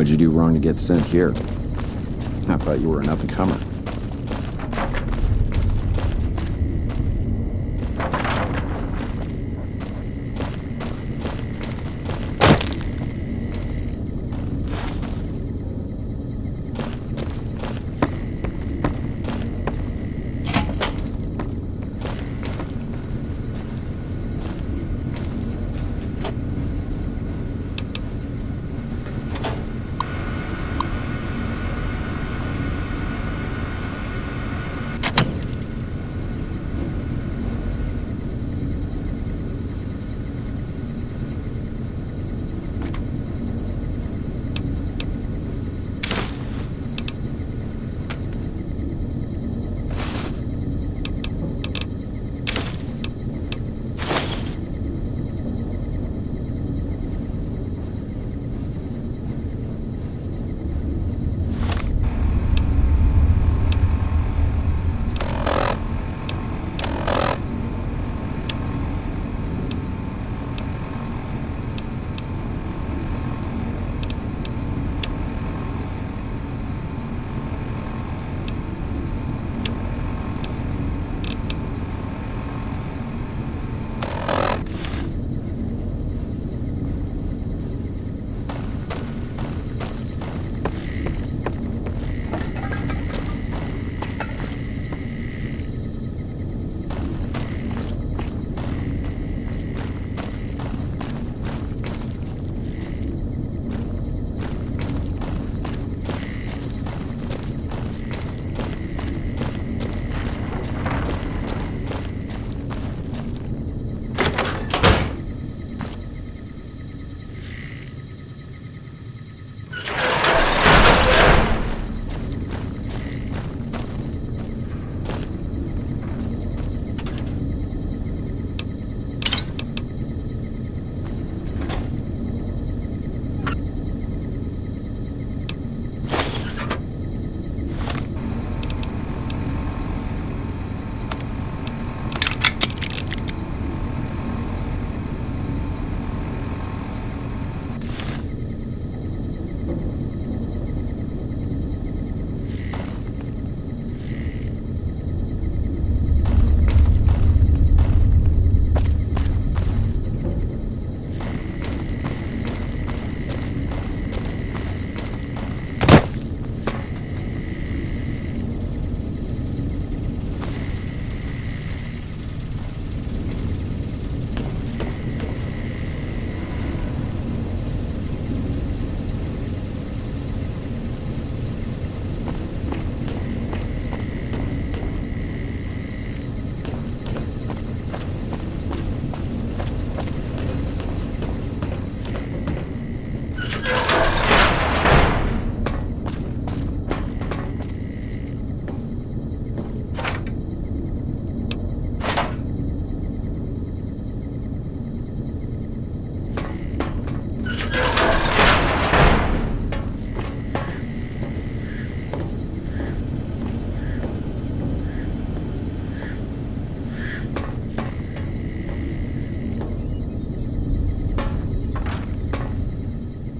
What'd you do wrong to get sent here? I thought you were an up-and-comer.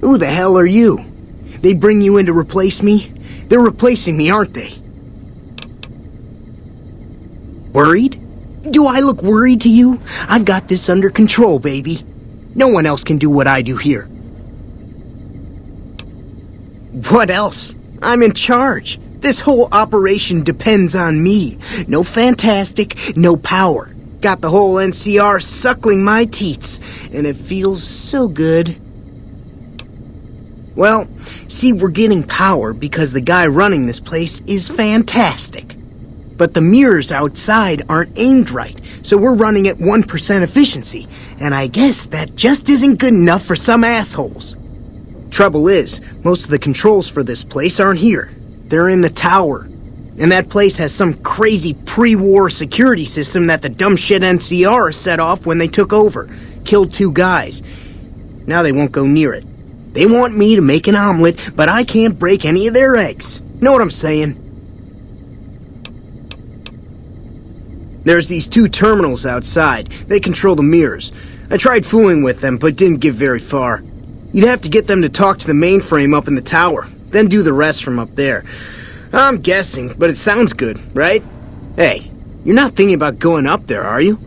Who the hell are you? They bring you in to replace me? They're replacing me, aren't they? Worried? Do I look worried to you? I've got this under control, baby. No one else can do what I do here. What else? I'm in charge. This whole operation depends on me. No fantastic, no power. Got the whole NCR suckling my teats, and it feels so good. Well, see, we're getting power because the guy running this place is fantastic. But the mirrors outside aren't aimed right, so we're running at 1% efficiency, and I guess that just isn't good enough for some assholes. Trouble is, most of the controls for this place aren't here. They're in the tower. And that place has some crazy pre-war security system that the dumb shit NCR set off when they took over. Killed 2 guys. Now they won't go near it. They want me to make an omelet, but I can't break any of their eggs. Know what I'm saying? There's these 2 terminals outside. They control the mirrors. I tried fooling with them, but didn't get very far. You'd have to get them to talk to the mainframe up in the tower, then do the rest from up there. I'm guessing, but it sounds good, right? Hey, you're not thinking about going up there, are you?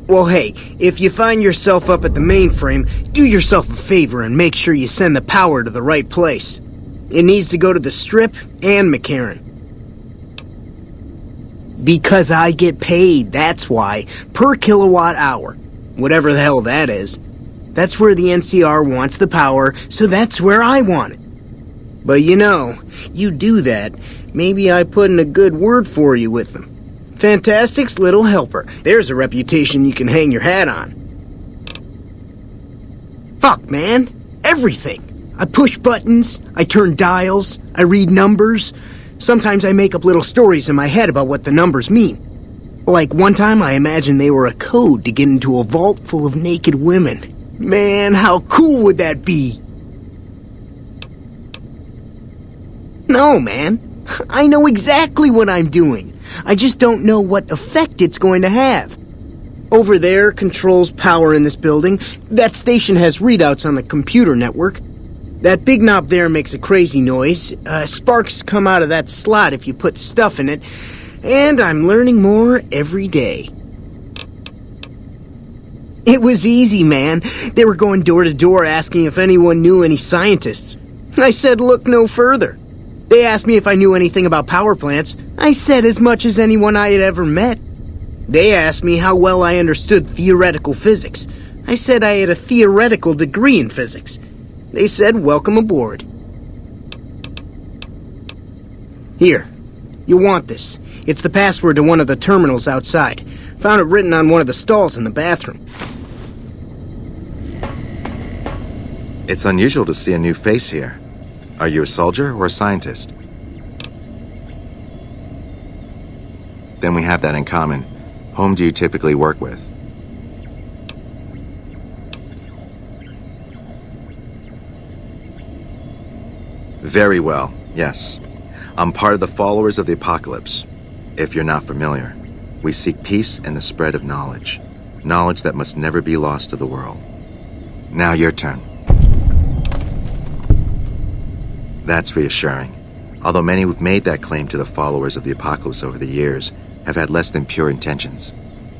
Well, hey, if you find yourself up at the mainframe, do yourself a favor and make sure you send the power to the right place. It needs to go to the Strip and McCarran. Because I get paid, that's why. Per kilowatt hour. Whatever the hell that is. That's where the NCR wants the power, so that's where I want it. But you know, you do that, maybe I put in a good word for you with them. Fantastic's little helper. There's a reputation you can hang your hat on. Fuck, man. Everything. I push buttons, I turn dials, I read numbers. Sometimes I make up little stories in my head about what the numbers mean. Like one time I imagined they were a code to get into a vault full of naked women. Man, how cool would that be? No, man. I know exactly what I'm doing. I just don't know what effect it's going to have. Over there controls power in this building. That station has readouts on the computer network. That big knob there makes a crazy noise. Sparks come out of that slot if you put stuff in it. And I'm learning more every day. It was easy, man. They were going door to door asking if anyone knew any scientists. I said look no further. They asked me if I knew anything about power plants. I said as much as anyone I had ever met. They asked me how well I understood theoretical physics. I said I had a theoretical degree in physics. They said welcome aboard. Here, you'll want this. It's the password to one of the terminals outside. Found it written on one of the stalls in the bathroom. It's unusual to see a new face here. Are you a soldier or a scientist? Then we have that in common. Whom do you typically work with? Very well, yes. I'm part of the followers of the apocalypse. If you're not familiar, we seek peace and the spread of knowledge. Knowledge that must never be lost to the world. Now your turn. That's reassuring. Although many who've made that claim to the followers of the apocalypse over the years have had less than pure intentions.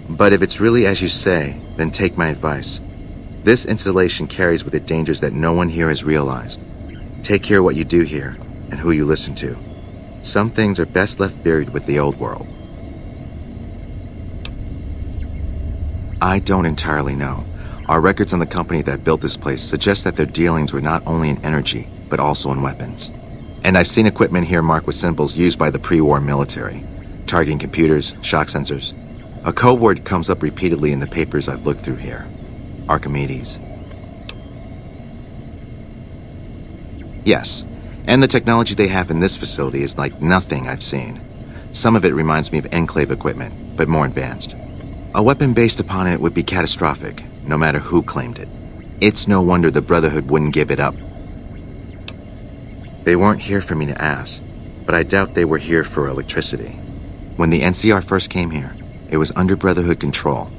But if it's really as you say, then take my advice. This installation carries with it dangers that no one here has realized. Take care what you do here and who you listen to. Some things are best left buried with the old world. I don't entirely know. Our records on the company that built this place suggest that their dealings were not only in energy, but also in weapons. And I've seen equipment here marked with symbols used by the pre-war military, targeting computers, shock sensors. A code word comes up repeatedly in the papers I've looked through here. Archimedes. Yes, and the technology they have in this facility is like nothing I've seen. Some of it reminds me of Enclave equipment, but more advanced. A weapon based upon it would be catastrophic, no matter who claimed it. It's no wonder the Brotherhood wouldn't give it up. They weren't here for me to ask, but I doubt they were here for electricity. When the NCR first came here, it was under Brotherhood control.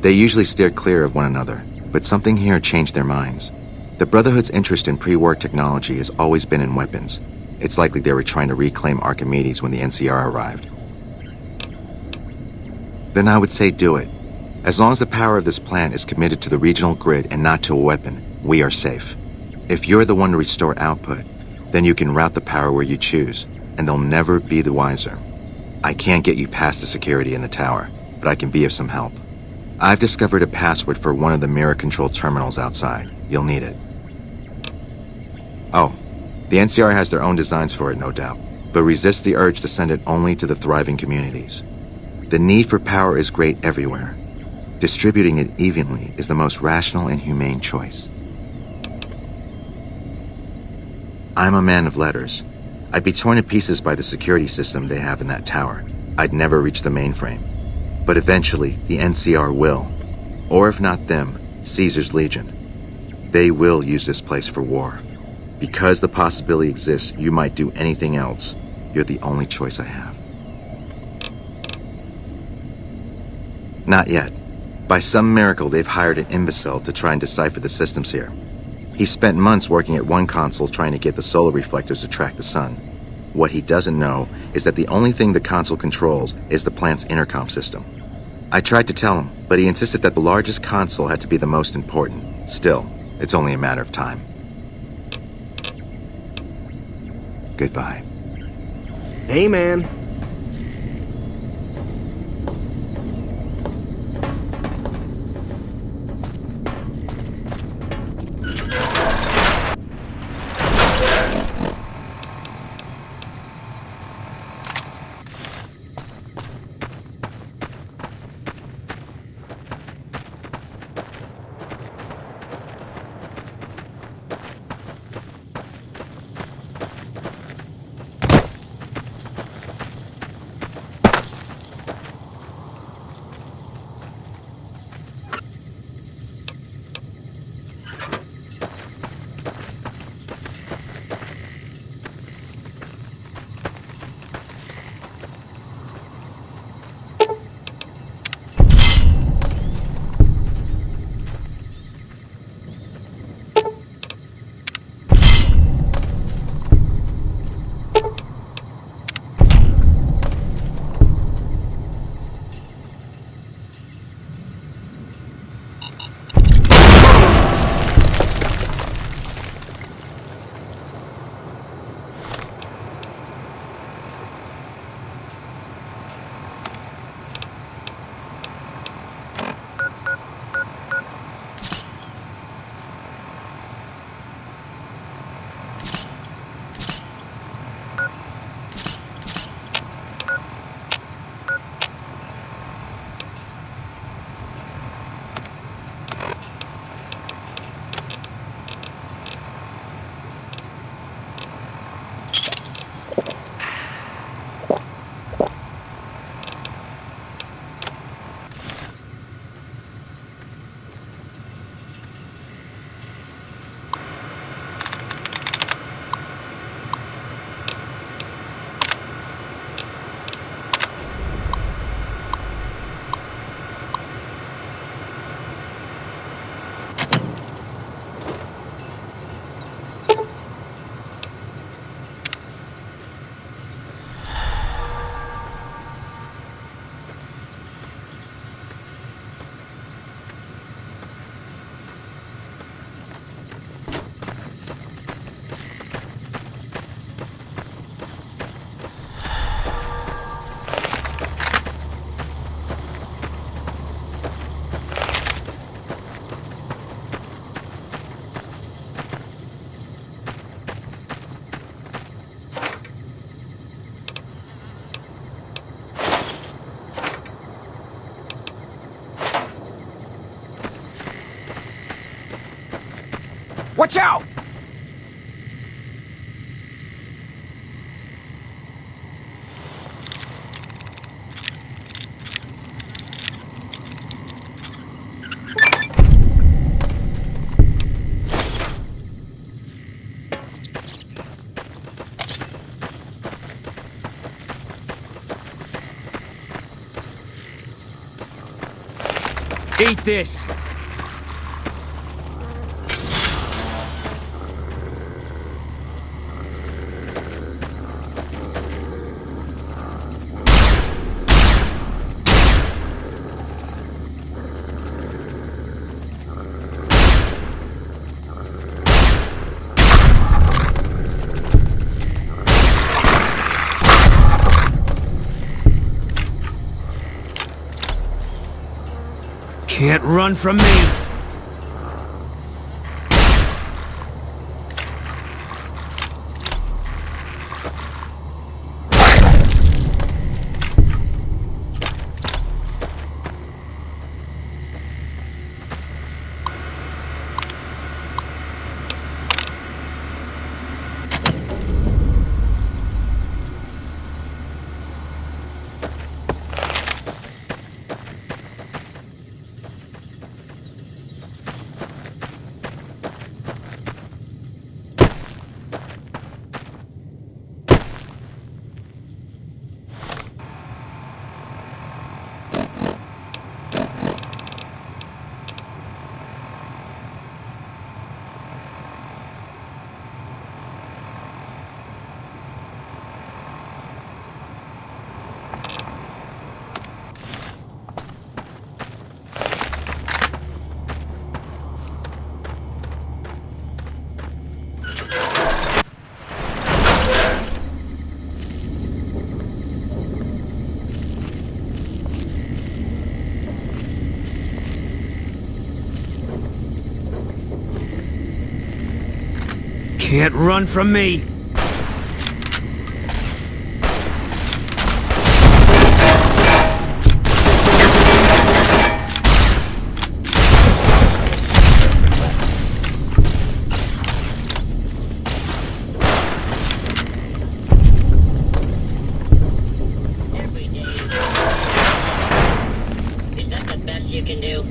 They usually steered clear of one another, but something here changed their minds. The Brotherhood's interest in pre-war technology has always been in weapons. It's likely they were trying to reclaim Archimedes when the NCR arrived. Then I would say do it. As long as the power of this plant is committed to the regional grid and not to a weapon, we are safe. If you're the one to restore output, then you can route the power where you choose, and they'll never be the wiser. I can't get you past the security in the tower, but I can be of some help. I've discovered a password for one of the mirror control terminals outside. You'll need it. Oh, the NCR has their own designs for it, no doubt, but resist the urge to send it only to the thriving communities. The need for power is great everywhere. Distributing it evenly is the most rational and humane choice. I'm a man of letters. I'd be torn to pieces by the security system they have in that tower. I'd never reach the mainframe. But eventually, the NCR will. Or if not them, Caesar's Legion. They will use this place for war. Because the possibility exists you might do anything else, you're the only choice I have. Not yet. By some miracle, they've hired an imbecile to try and decipher the systems here. He spent months working at one console trying to get the solar reflectors to track the sun. What he doesn't know is that the only thing the console controls is the plant's intercom system. I tried to tell him, but he insisted that the largest console had to be the most important. Still, it's only a matter of time. Goodbye. Hey, man. Watch out! Eat this! Can't run from me! Can't run from me! Every day. Is that the best you can do?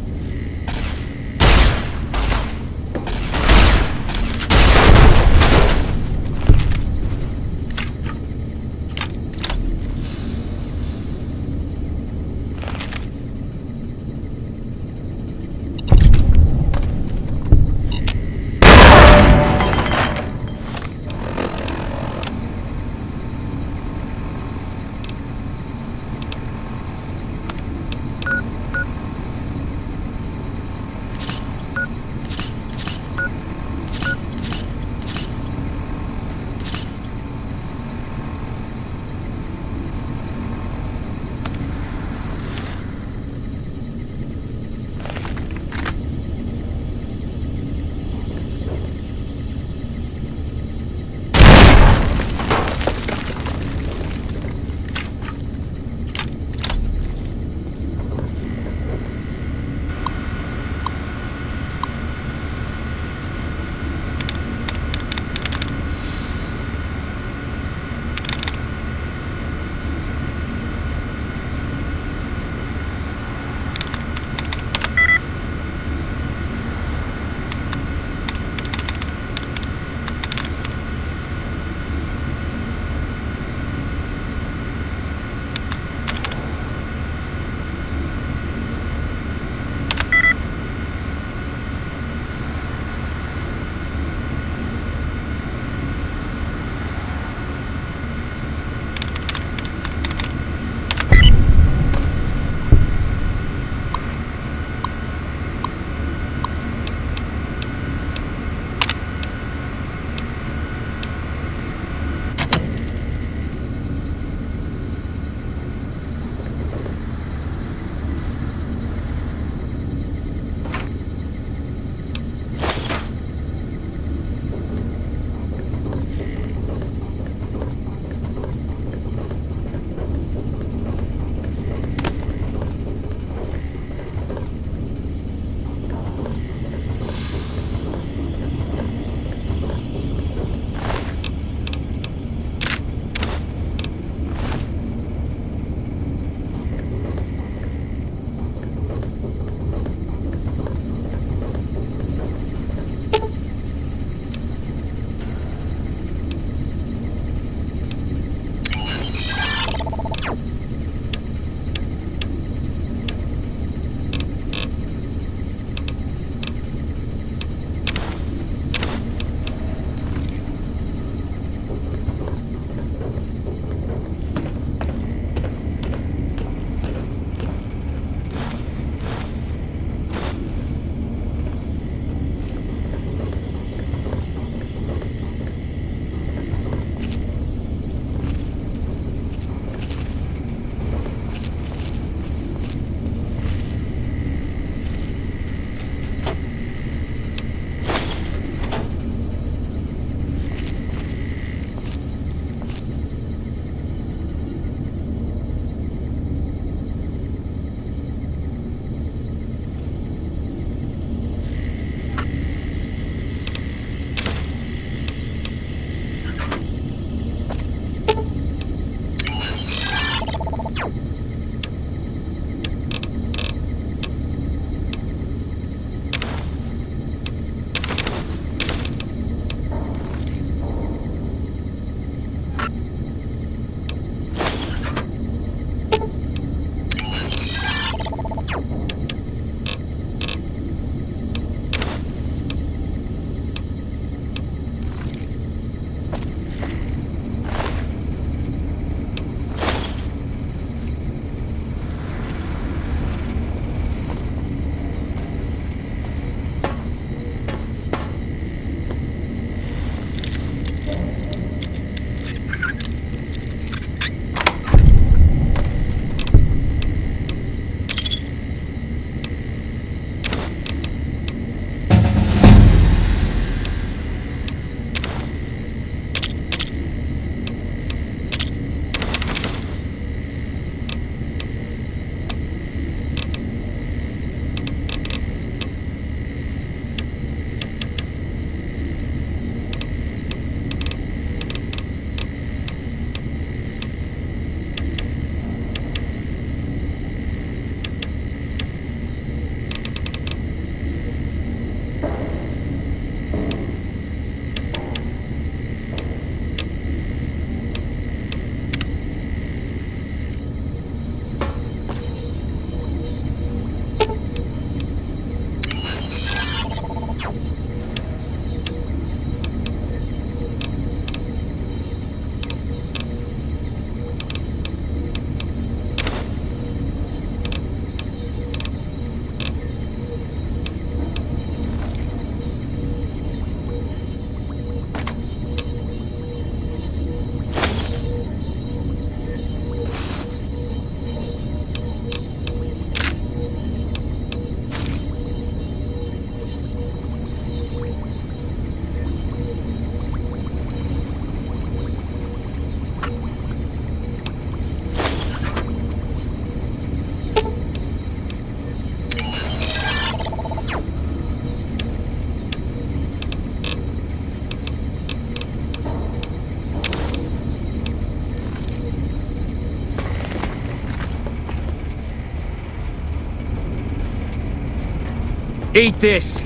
Eat this!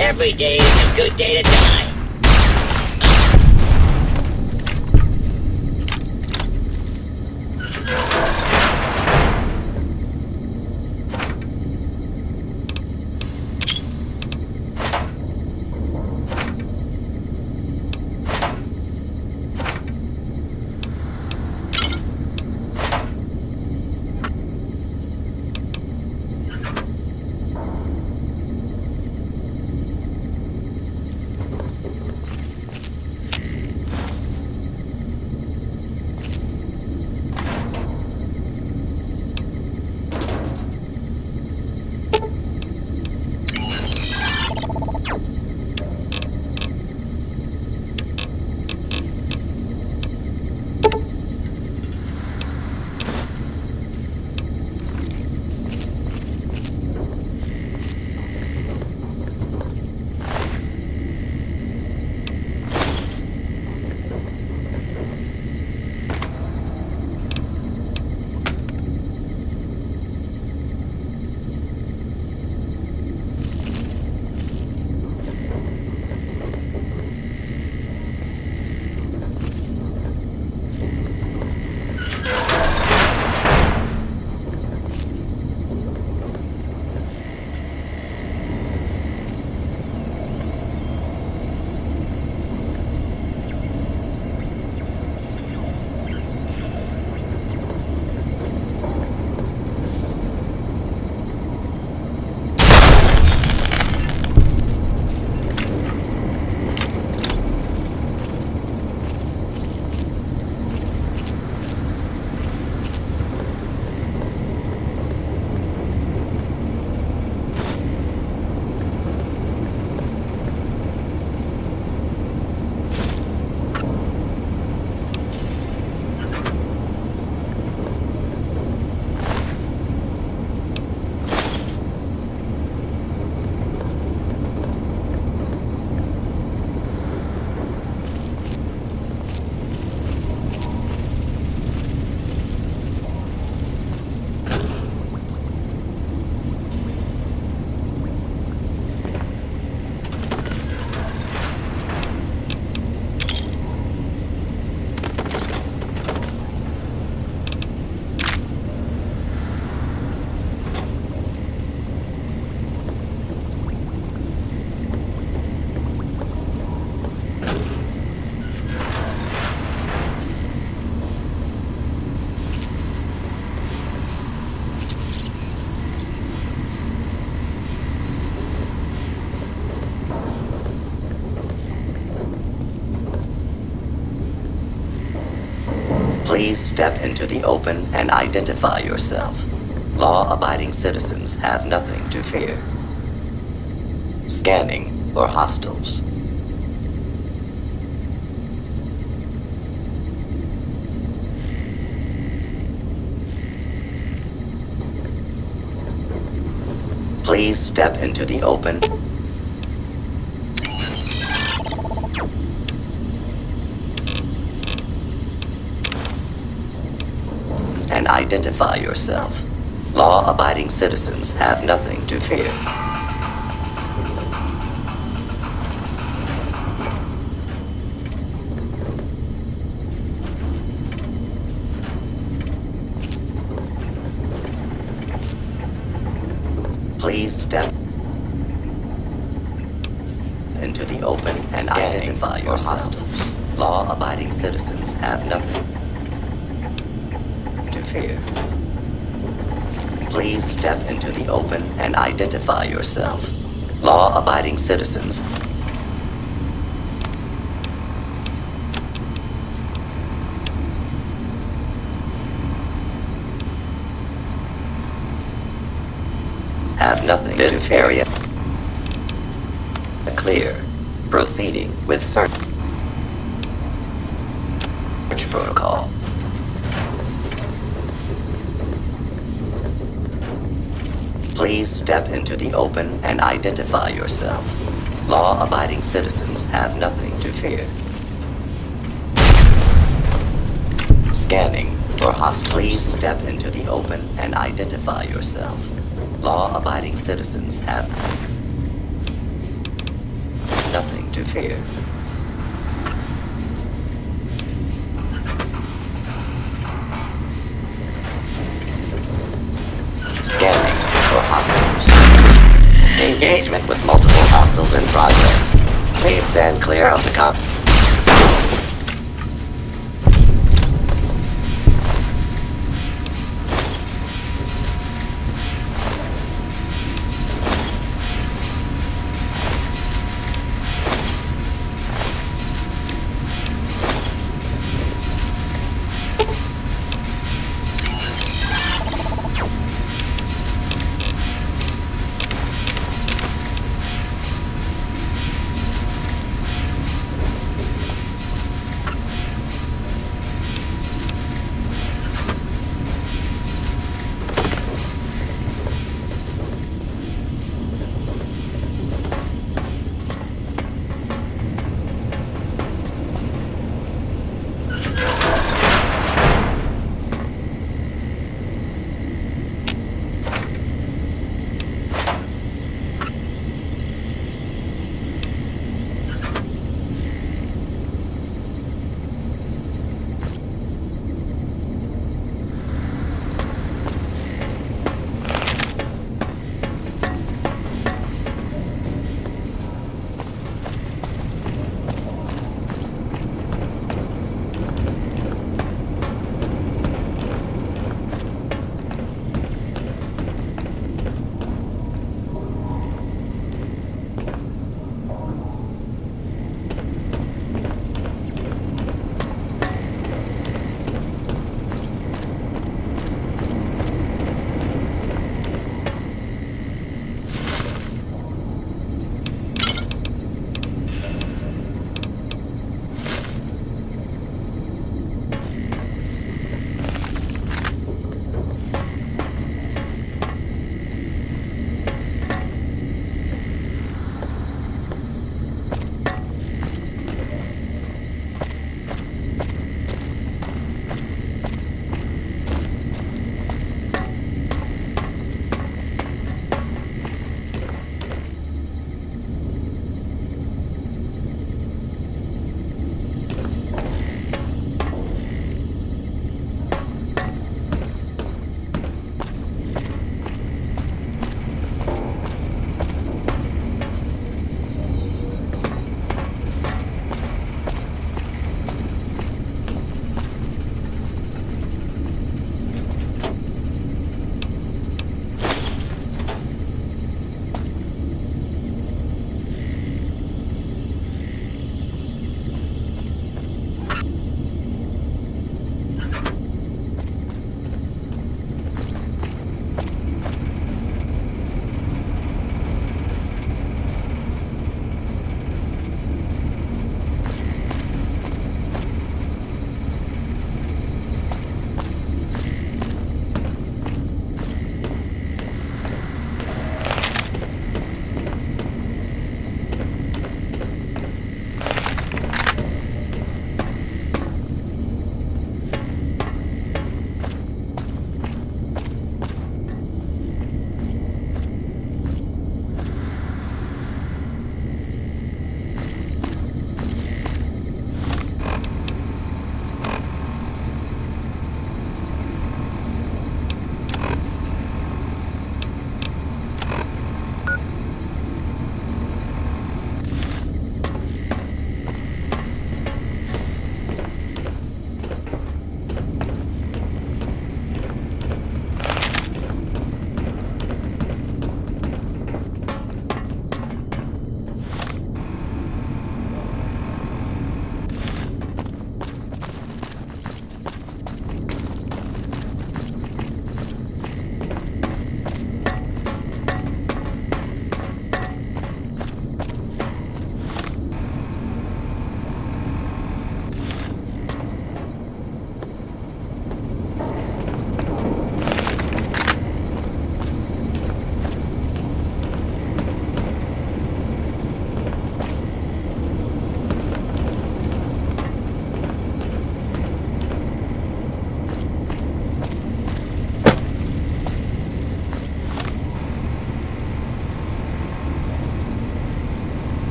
Every day is a good day to die. Please step into the open and identify yourself. Law-abiding citizens have nothing to fear. Scanning for hostiles. Please step into the open and identify yourself. Law-abiding citizens have nothing to fear. Please step into the open and identify your hostiles. Law-abiding citizens have nothing to fear. Please step into the open and identify yourself. Law-abiding citizens have nothing to fear. This area clear. Proceeding with search protocol. Please step into the open and identify yourself. Law-abiding citizens have nothing to fear. Scanning for hostiles. Please step into the open and identify yourself. Law-abiding citizens have nothing to fear. Scanning for hostiles. Engagement with multiple hostiles in progress. Please stand clear of the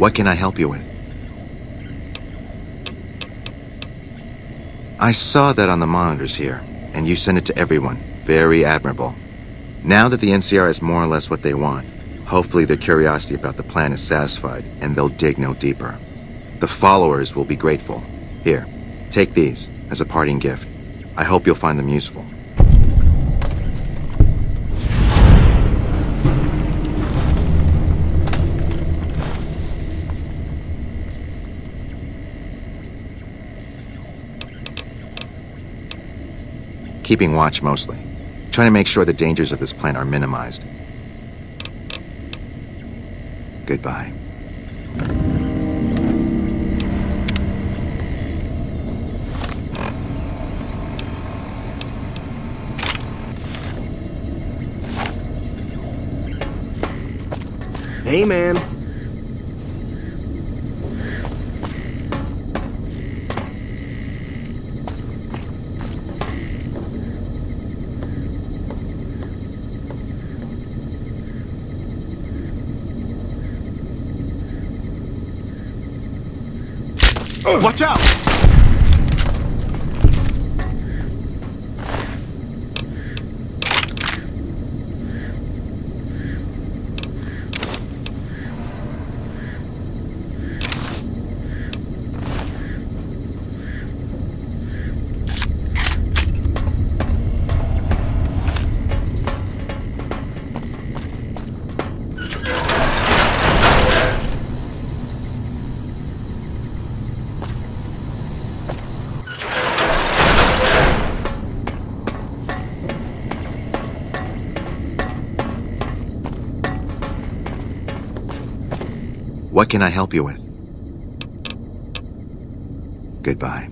What can I help you with? I saw that on the monitors here, and you sent it to everyone. Very admirable. Now that the NCR is more or less what they want, hopefully their curiosity about the plan is satisfied, and they'll dig no deeper. The followers will be grateful. Here, take these as a parting gift. I hope you'll find them useful. Keeping watch mostly. Trying to make sure the dangers of this plan are minimized. Goodbye. Hey, man. Watch out! What can I help you with? Goodbye.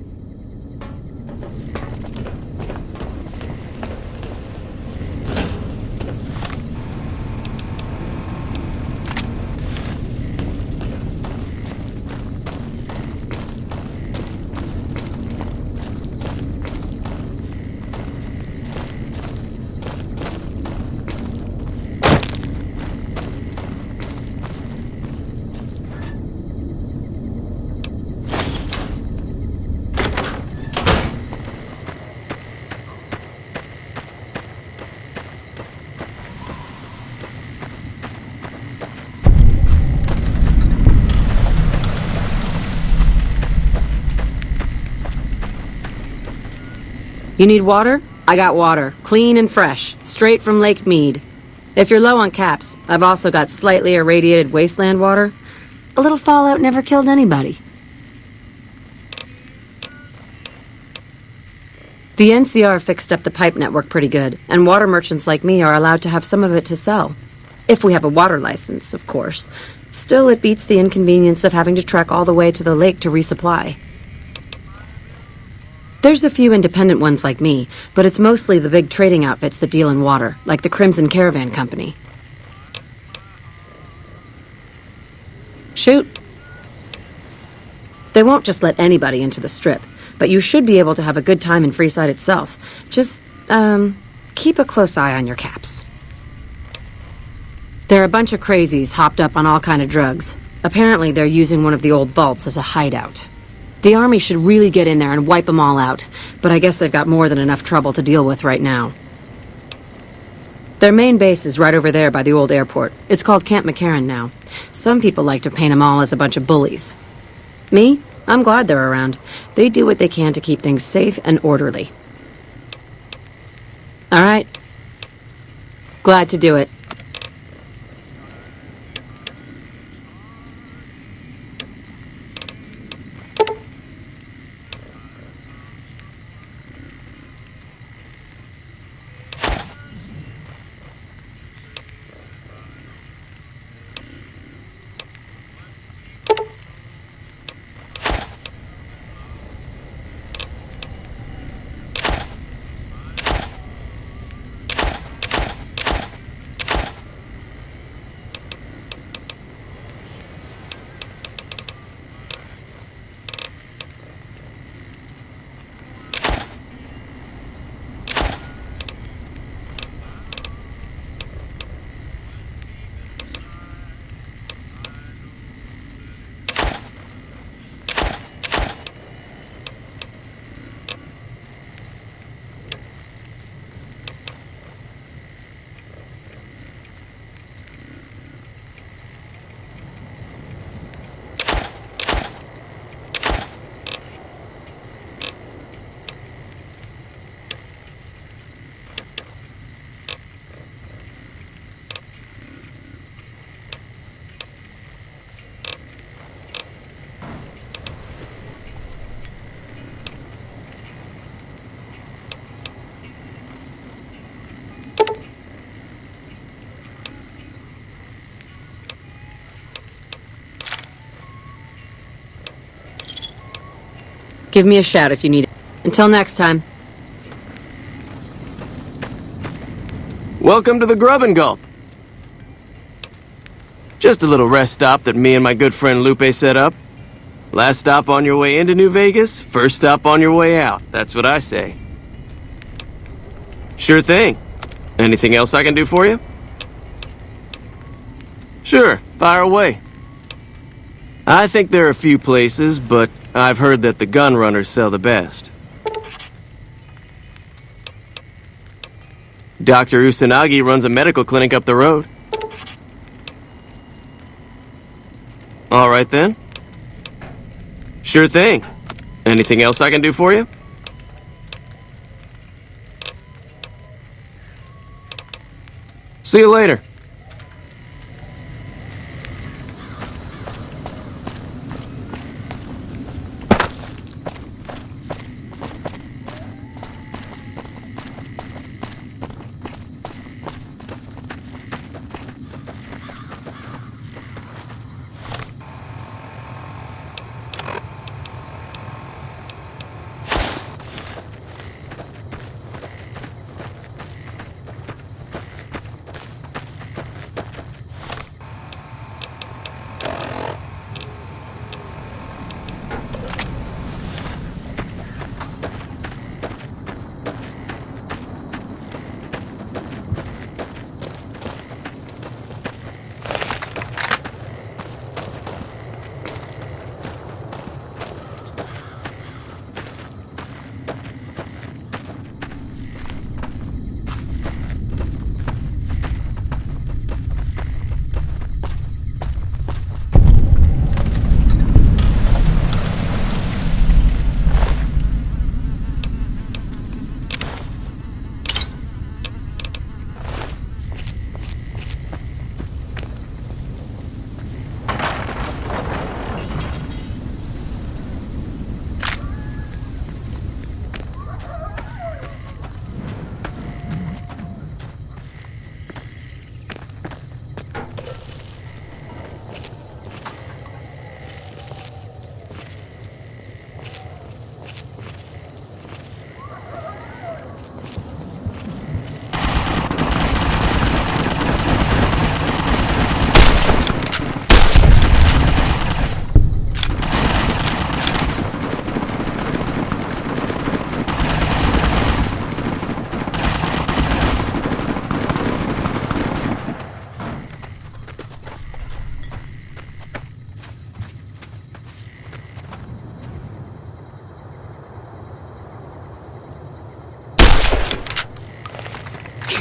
You need water? I got water. Clean and fresh. Straight from Lake Mead. If you're low on caps, I've also got slightly irradiated wasteland water. A little fallout never killed anybody. The NCR fixed up the pipe network pretty good, and water merchants like me are allowed to have some of it to sell. If we have a water license, of course. Still, it beats the inconvenience of having to trek all the way to the lake to resupply. There's a few independent ones like me, but it's mostly the big trading outfits that deal in water, like the Crimson Caravan Company. Shoot. They won't just let anybody into the strip, but you should be able to have a good time in Freeside itself. Just, keep a close eye on your caps. They're a bunch of crazies hopped up on all kind of drugs. Apparently they're using one of the old vaults as a hideout. The army should really get in there and wipe them all out, but I guess they've got more than enough trouble to deal with right now. Their main base is right over there by the old airport. It's called Camp McCarran now. Some people like to paint them all as a bunch of bullies. Me? I'm glad they're around. They do what they can to keep things safe and orderly. All right. Glad to do it. Give me a shout if you need it. Until next time. Welcome to the Grub and Gulp. Just a little rest stop that me and my good friend Lupe set up. Last stop on your way into New Vegas, first stop on your way out. That's what I say. Sure thing. Anything else I can do for you? Sure, fire away. I think there are a few places, but I've heard that the gun runners sell the best. Dr. Usanagi runs a medical clinic up the road. All right then. Sure thing. Anything else I can do for you? See you later.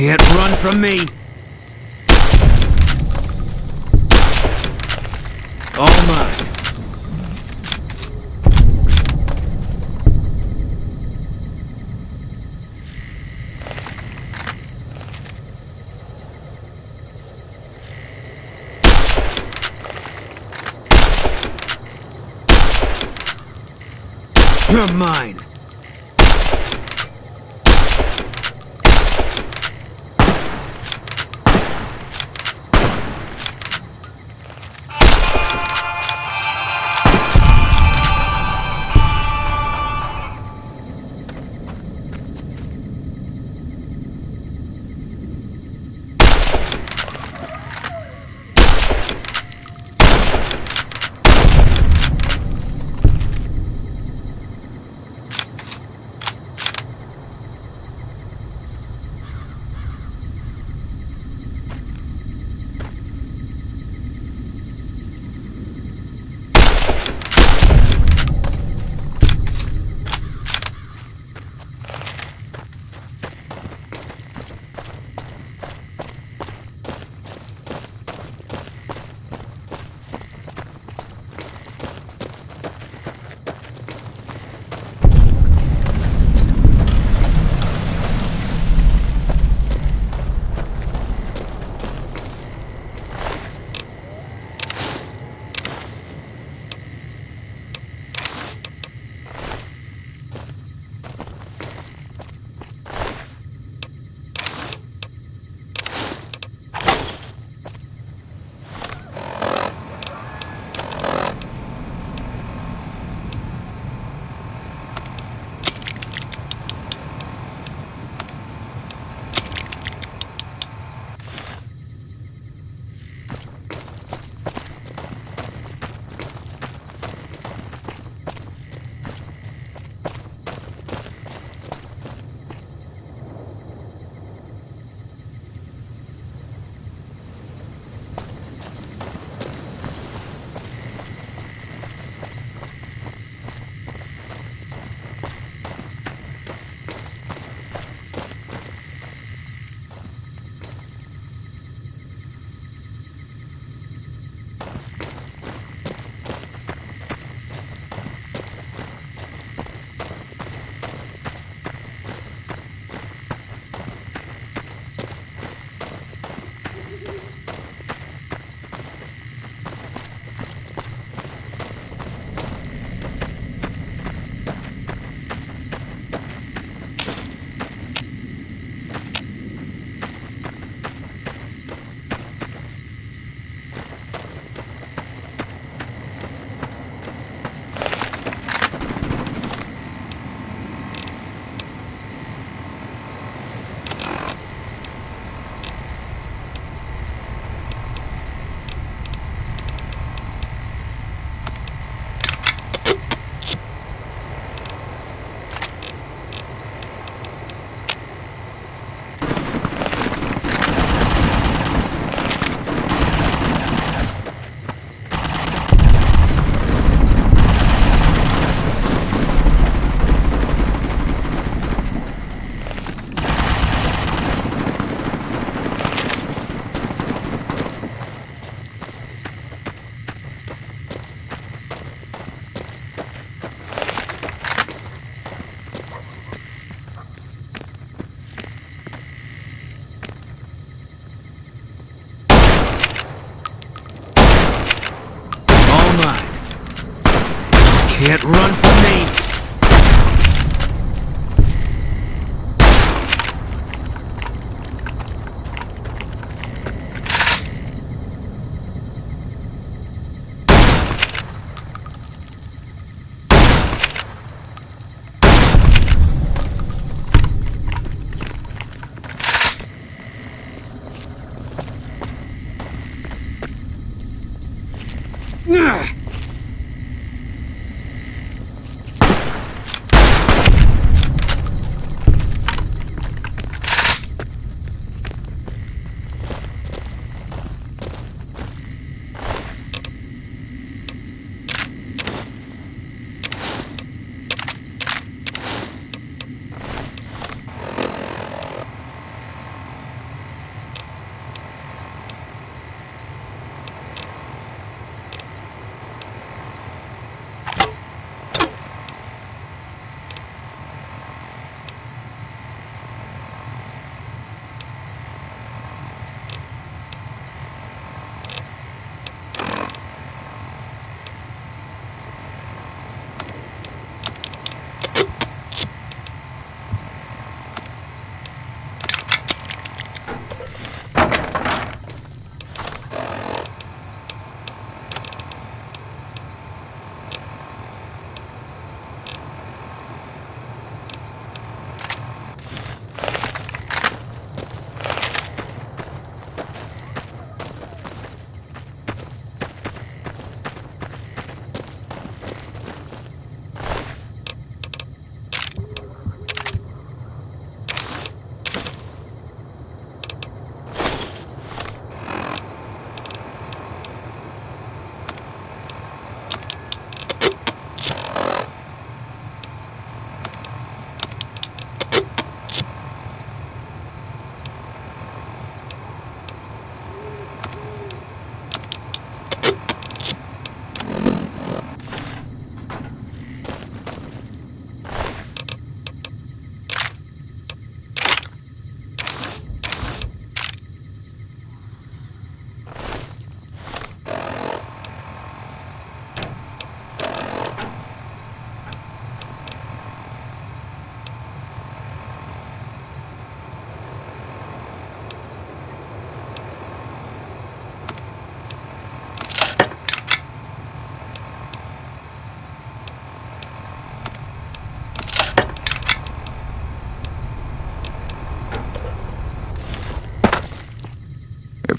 Can't run from me! All mine. You're mine!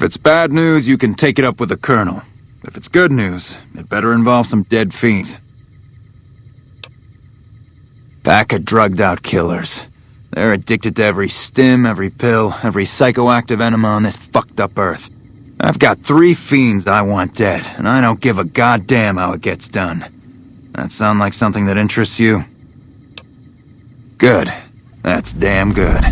If it's bad news, you can take it up with the Colonel. If it's good news, it better involve some dead fiends. Pack of drugged-out killers. They're addicted to every stim, every pill, every psychoactive enema on this fucked-up earth. I've got 3 fiends I want dead, and I don't give a goddamn how it gets done. That sound like something that interests you? Good. That's damn good.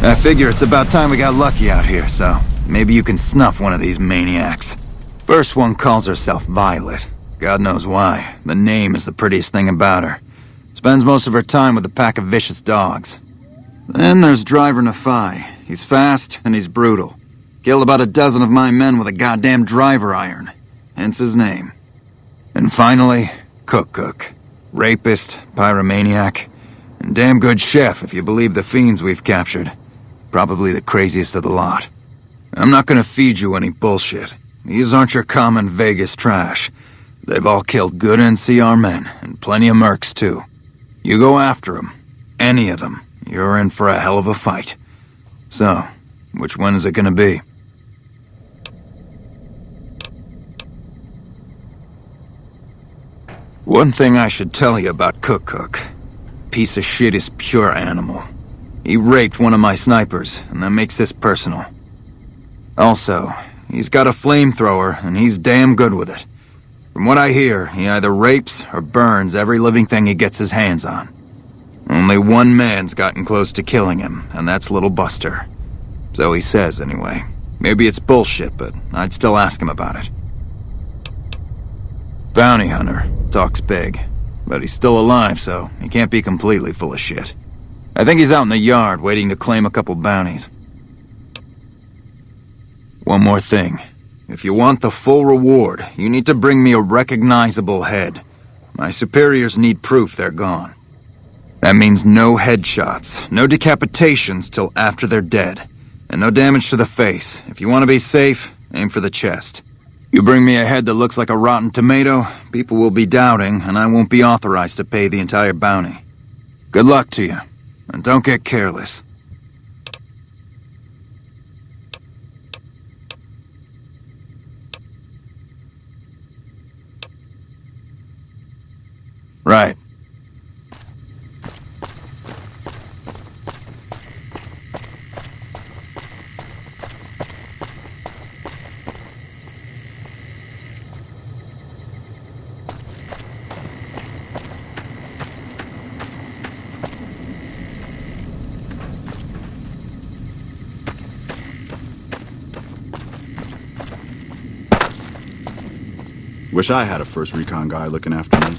I figure it's about time we got lucky out here, so maybe you can snuff one of these maniacs. First one calls herself Violet. God knows why. The name is the prettiest thing about her. Spends most of her time with a pack of vicious dogs. Then there's Driver Nephi. He's fast and he's brutal. Killed about a dozen of my men with a goddamn driver iron. Hence his name. And finally, Cook. Rapist, pyromaniac, and damn good chef if you believe the fiends we've captured. Probably the craziest of the lot. I'm not gonna feed you any bullshit. These aren't your common Vegas trash. They've all killed good NCR men, and plenty of mercs too. You go after them. Any of them. You're in for a hell of a fight. So, which one is it gonna be? One thing I should tell you about Cook. Piece of shit is pure animal. He raped one of my snipers, and that makes this personal. Also, he's got a flamethrower, and he's damn good with it. From what I hear, he either rapes or burns every living thing he gets his hands on. Only one man's gotten close to killing him, and that's Little Buster. So he says, anyway. Maybe it's bullshit, but I'd still ask him about it. Bounty hunter. Talks big. But he's still alive, so he can't be completely full of shit. I think he's out in the yard, waiting to claim a couple bounties. One more thing. If you want the full reward, you need to bring me a recognizable head. My superiors need proof they're gone. That means no headshots, no decapitations till after they're dead, and no damage to the face. If you want to be safe, aim for the chest. You bring me a head that looks like a rotten tomato, people will be doubting, and I won't be authorized to pay the entire bounty. Good luck to you, and don't get careless. Right. Wish I had a first recon guy looking after me.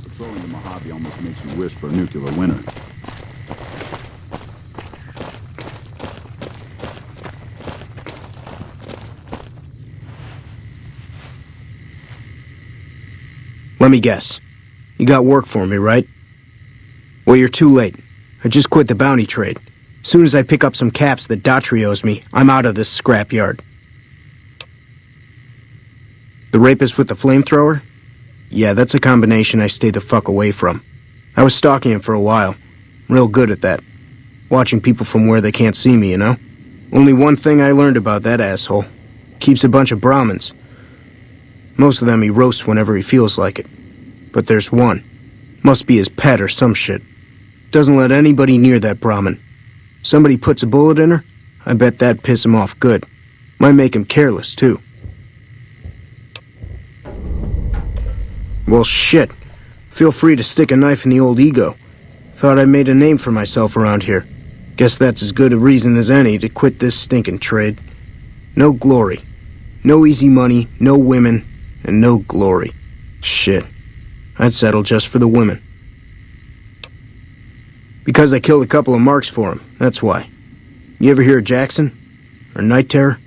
Patrolling the Mojave almost makes you wish for a nuclear winter. Let me guess. You got work for me, right? Well, you're too late. I just quit the bounty trade. As soon as I pick up some caps that Daughtry owes me, I'm out of this scrapyard. The rapist with the flamethrower? Yeah, that's a combination I stay the fuck away from. I was stalking him for a while. Real good at that. Watching people from where they can't see me, you know? Only one thing I learned about that asshole. Keeps a bunch of Brahmins. Most of them he roasts whenever he feels like it. But there's one. Must be his pet or some shit. Doesn't let anybody near that Brahmin. Somebody puts a bullet in her, I bet that'd piss him off good. Might make him careless, too. Well, shit. Feel free to stick a knife in the old ego. Thought I made a name for myself around here. Guess that's as good a reason as any to quit this stinking trade. No glory. No easy money, no women, and no glory. Shit. I'd settle just for the women. Because I killed a couple of marks for him, that's why. You ever hear of Jackson? Or Night Terror?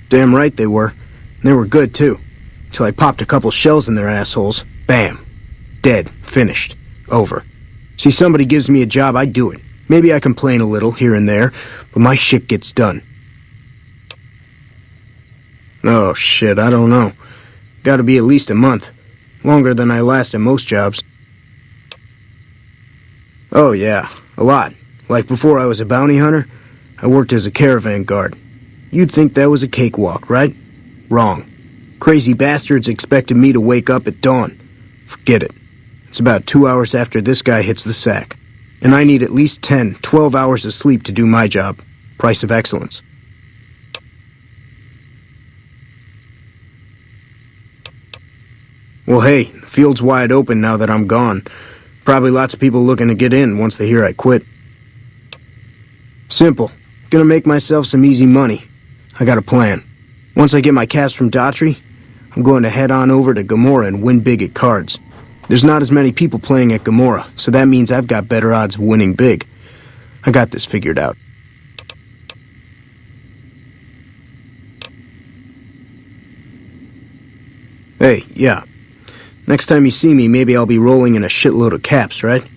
Damn right they were. And they were good, too. Till I popped a couple shells in their assholes. Bam. Dead. Finished. Over. See, somebody gives me a job, I do it. Maybe I complain a little here and there, but my shit gets done. Oh, shit, I don't know. Gotta be at least a month. Longer than I last at most jobs. Oh, yeah, a lot. Like before I was a bounty hunter, I worked as a caravan guard. You'd think that was a cakewalk, right? Wrong. Crazy bastards expected me to wake up at dawn. Forget it. It's about 2 hours after this guy hits the sack. And I need at least 10, 12 hours of sleep to do my job. Price of excellence. Well, hey, the field's wide open now that I'm gone. Probably lots of people looking to get in once they hear I quit. Simple. Gonna make myself some easy money. I got a plan. Once I get my cash from Daughtry, I'm going to head on over to Gomorrah and win big at cards. There's not as many people playing at Gomorrah, so that means I've got better odds of winning big. I got this figured out. Hey, yeah. Next time you see me, maybe I'll be rolling in a shitload of caps, right?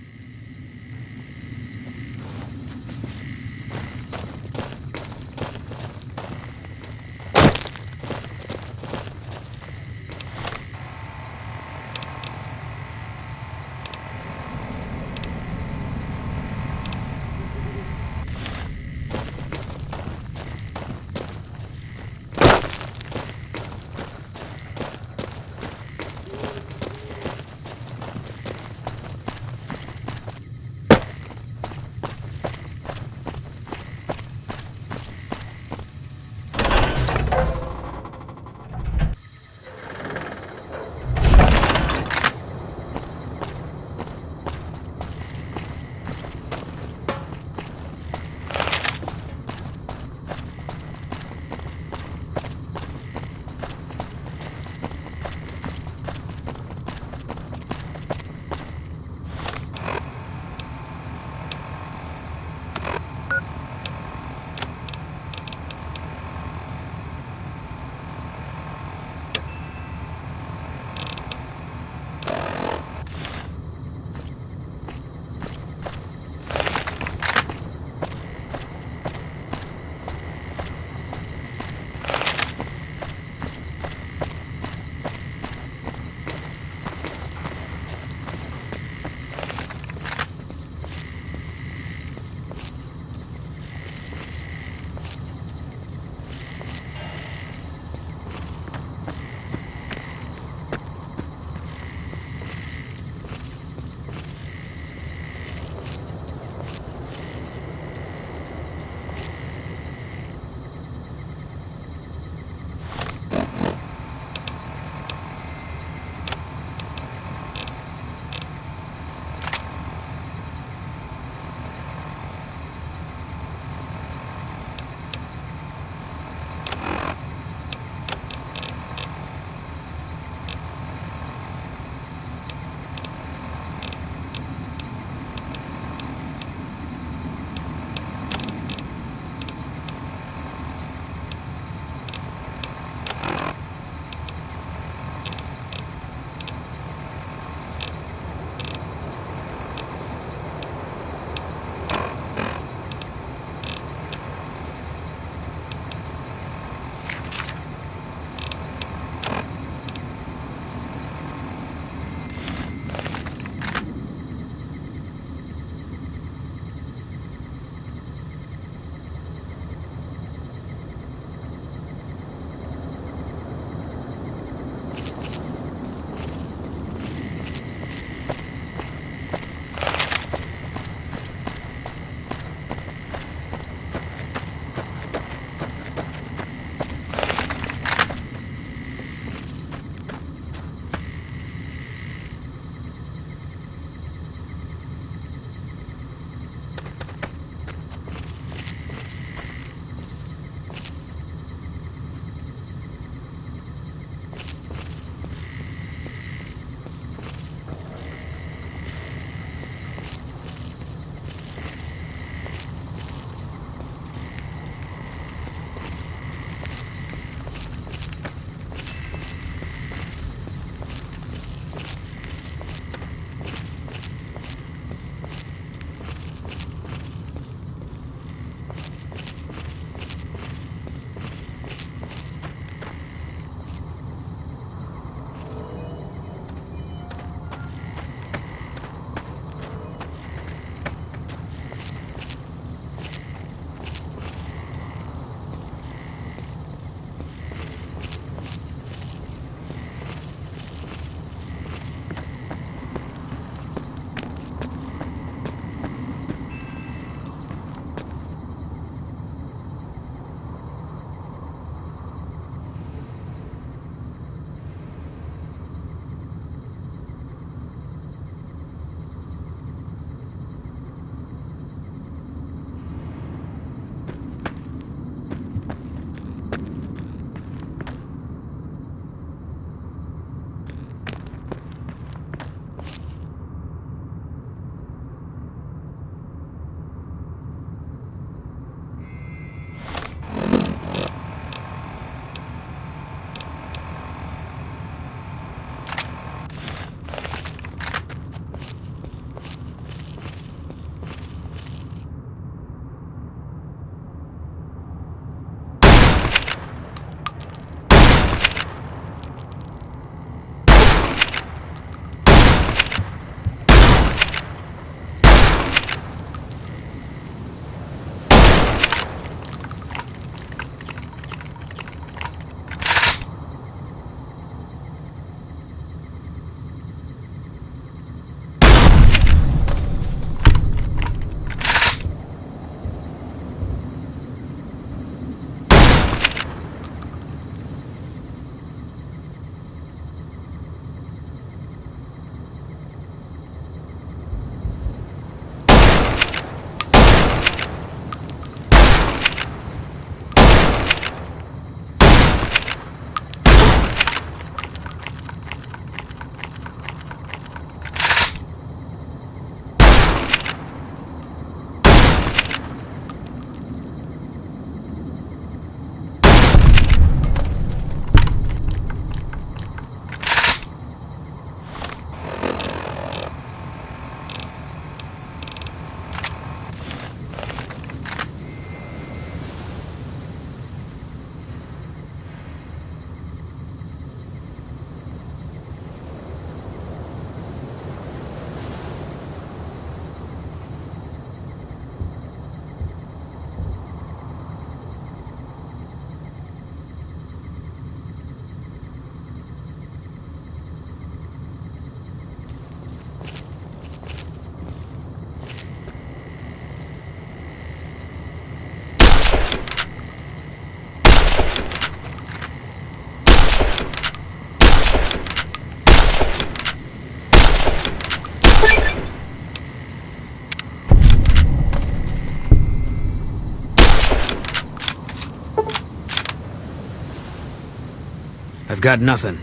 I've got nothing.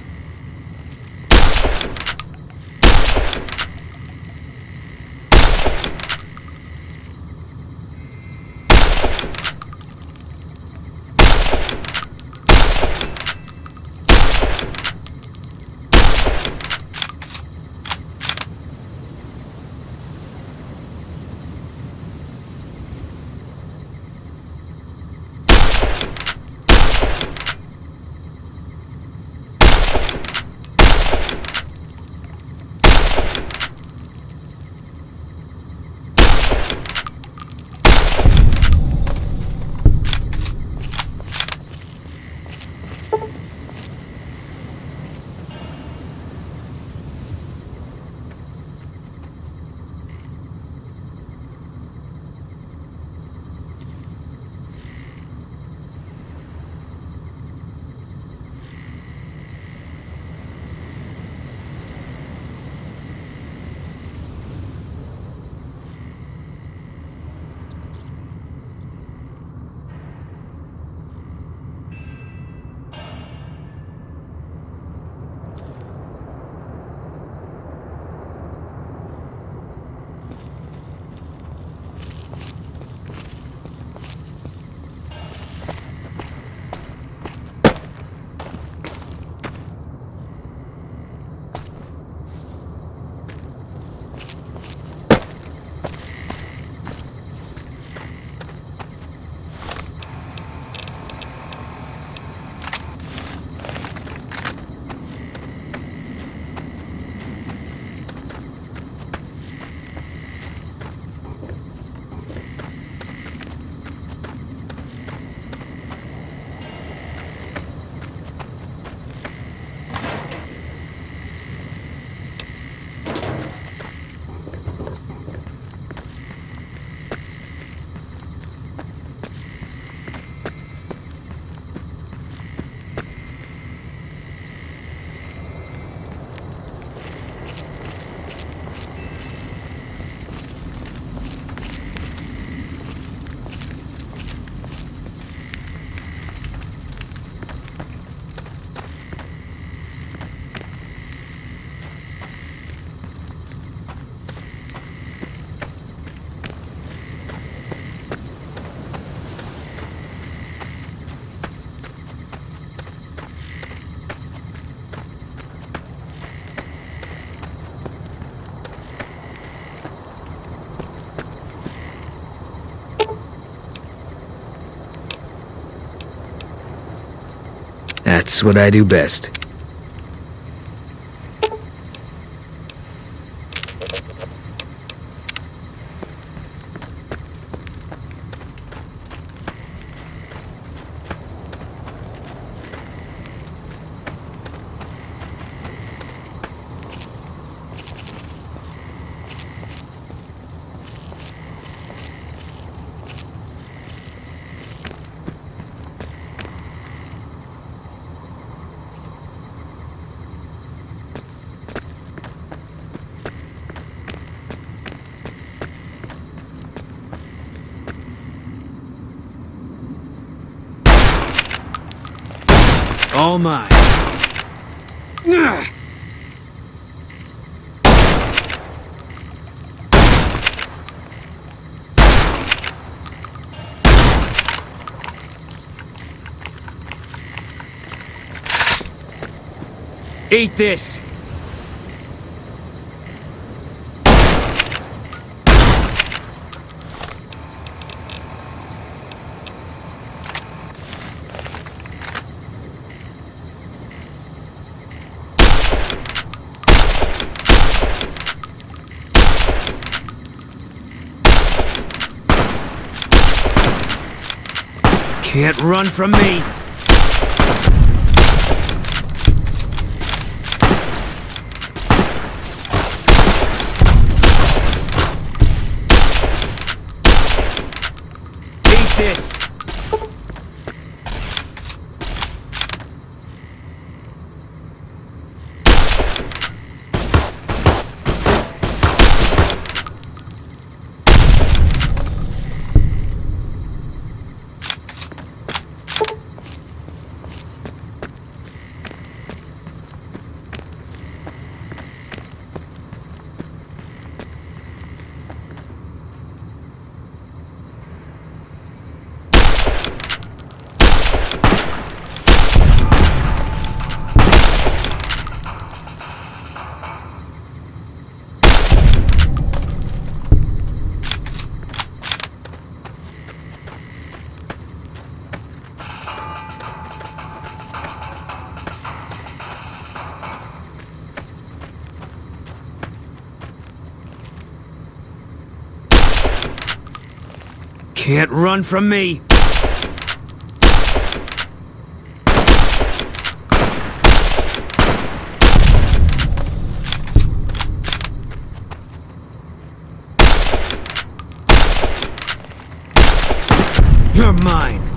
That's what I do best. All mine. Eat this! Can't run from me! Eat this! Can't run from me. You're mine.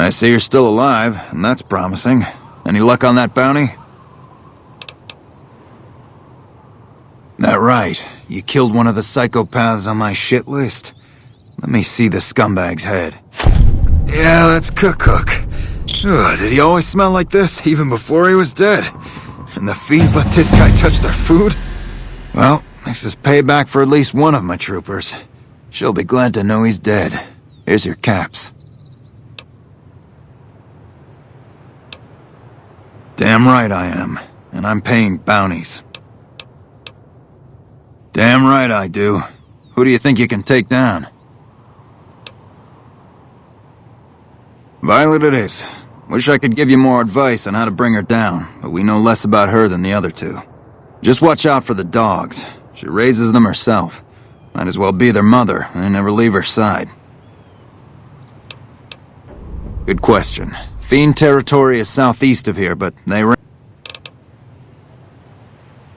I see you're still alive, and that's promising. Any luck on that bounty? That right. You killed one of the psychopaths on my shit list. Let me see the scumbag's head. Yeah, that's Cook. Ugh, did he always smell like this, even before he was dead? And the fiends let this guy touch their food? Well, this is payback for at least one of my troopers. She'll be glad to know he's dead. Here's your caps. Damn right I am, and I'm paying bounties. Damn right I do. Who do you think you can take down? Violet it is. Wish I could give you more advice on how to bring her down, but we know less about her than the other two. Just watch out for the dogs. She raises them herself. Might as well be their mother, and never leave her side. Good question. Fiend territory is southeast of here, but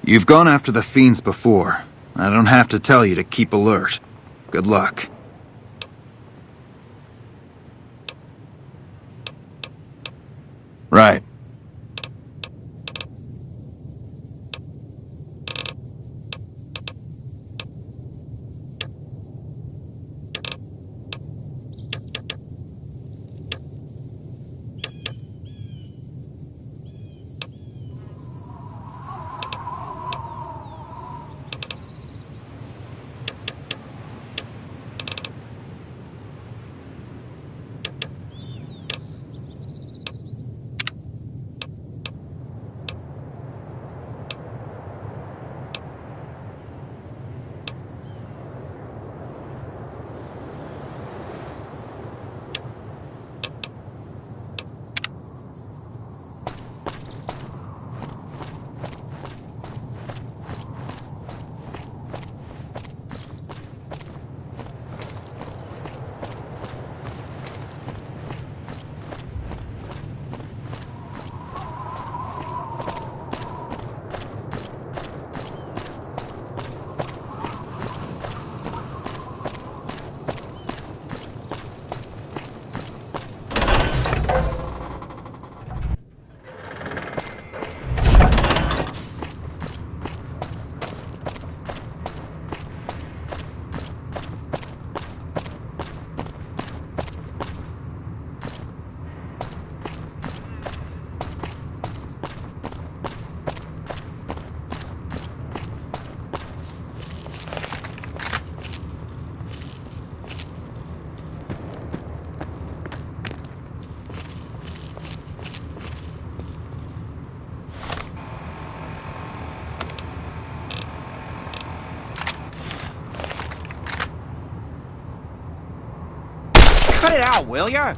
You've gone after the Fiends before. I don't have to tell you to keep alert. Good luck. Right. Cut it out, will ya?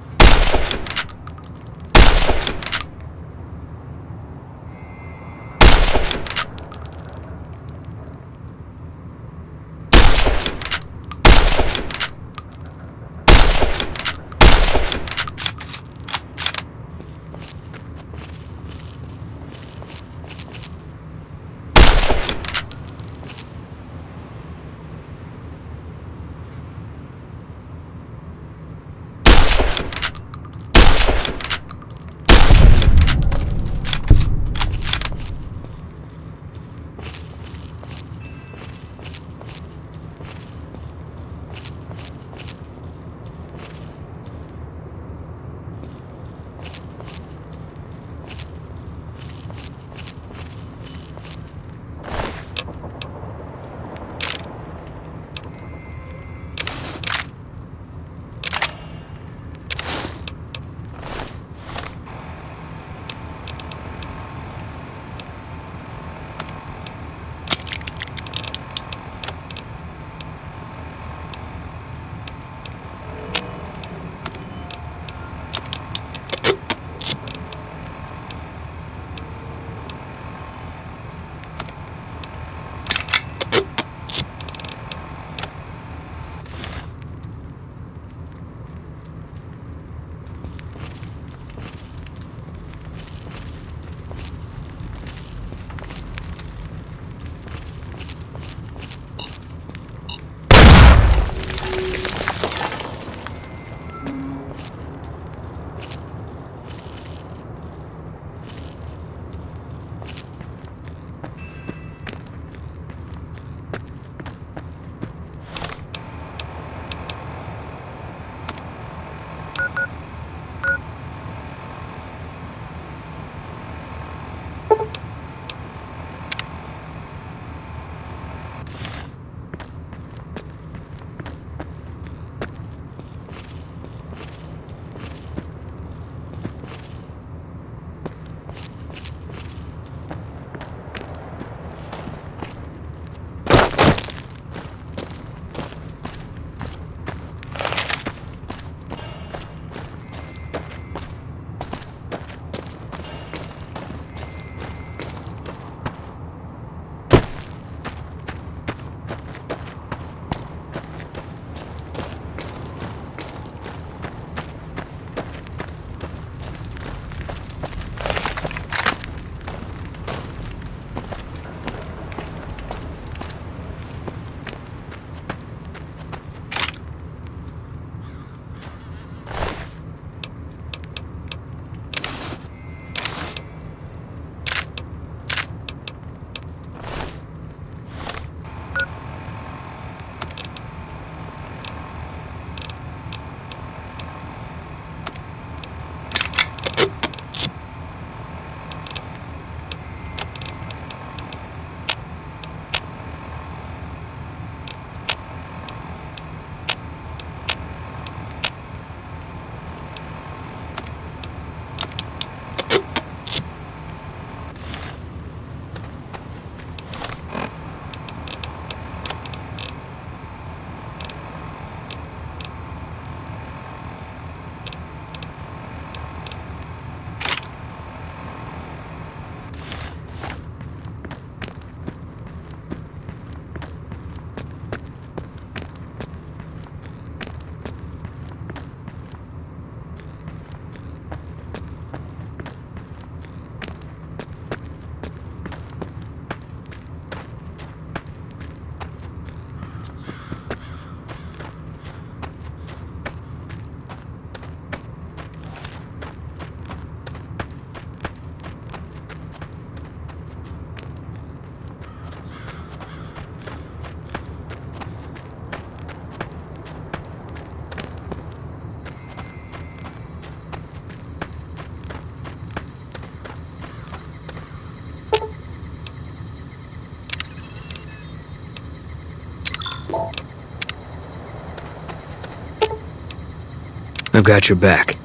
I've got your back.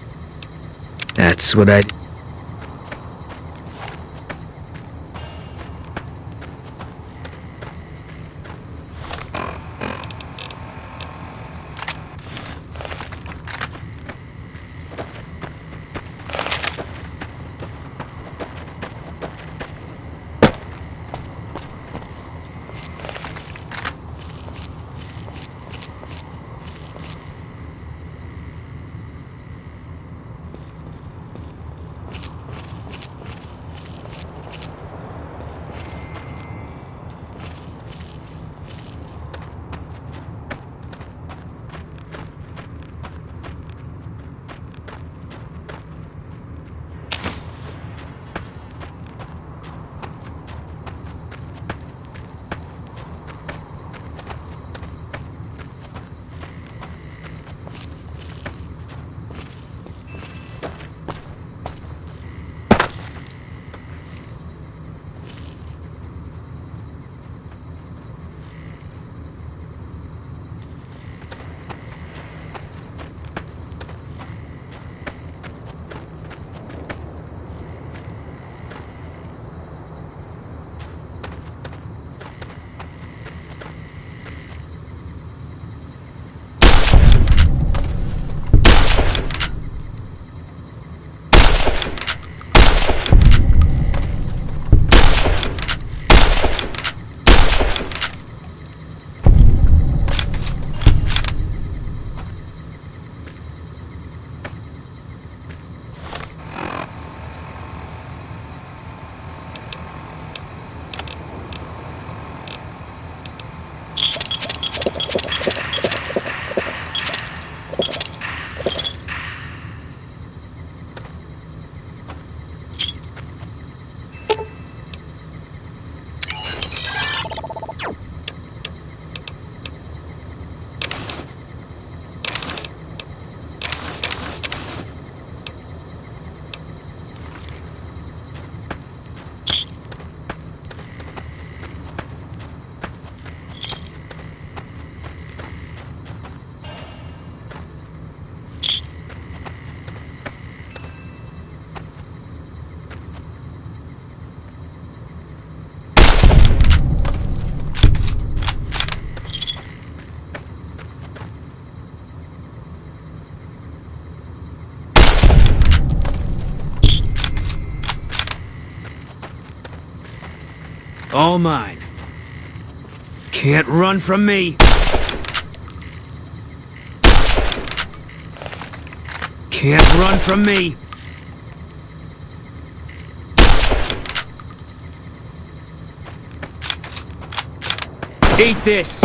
That's what I... All mine. Can't run from me. Can't run from me. Eat this.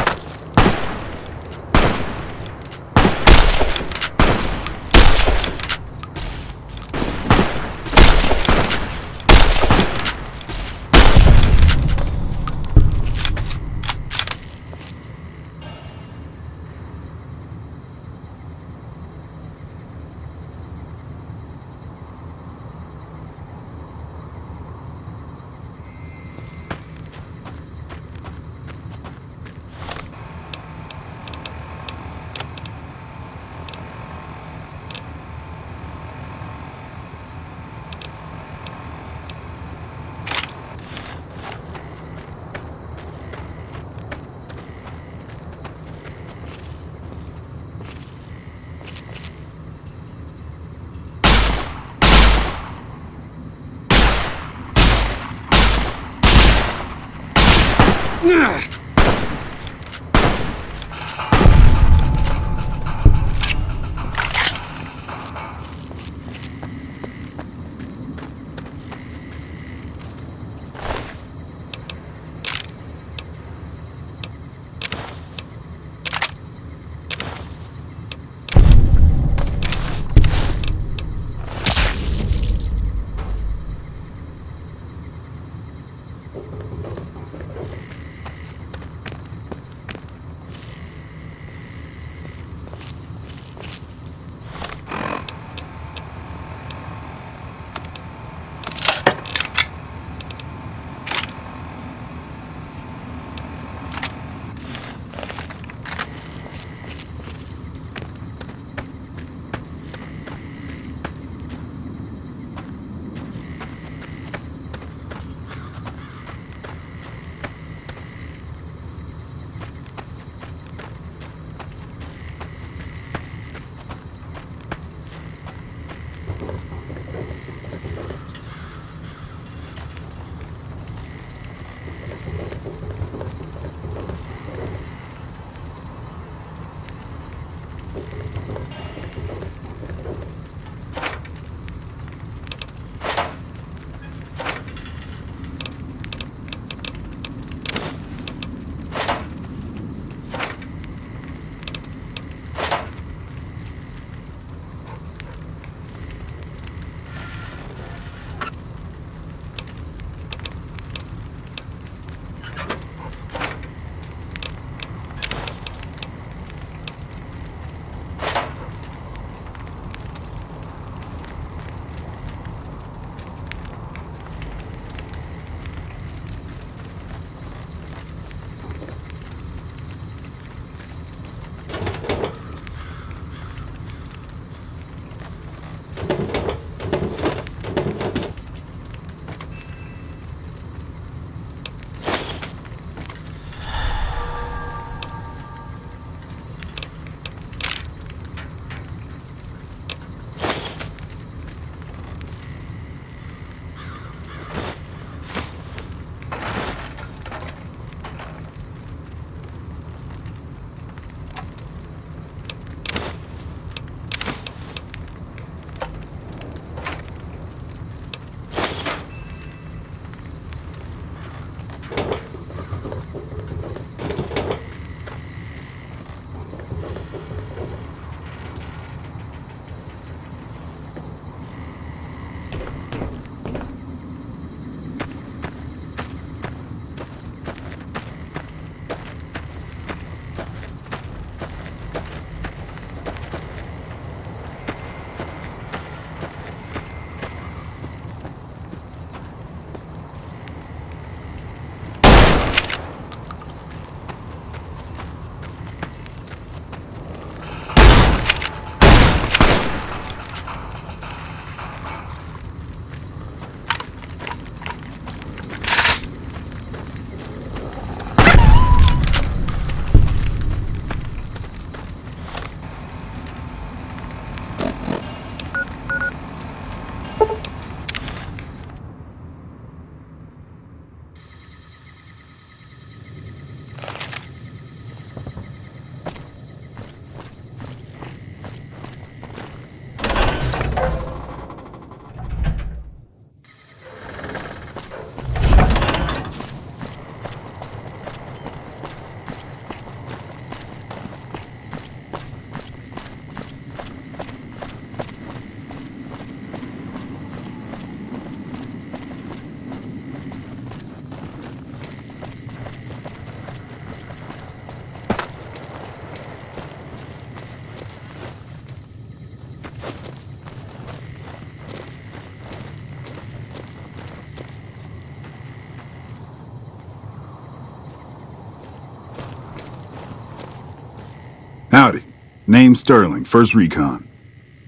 Name's Sterling, First Recon.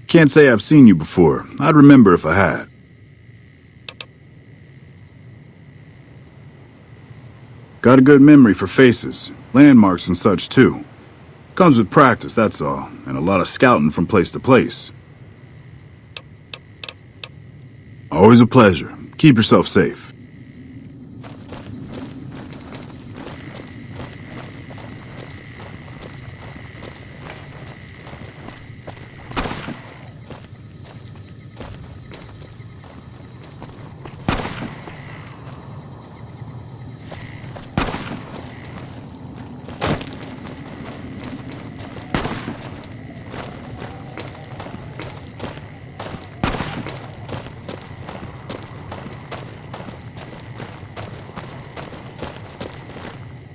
Can't say I've seen you before. I'd remember if I had. Got a good memory for faces, landmarks and such too. Comes with practice, that's all, and a lot of scouting from place to place. Always a pleasure. Keep yourself safe.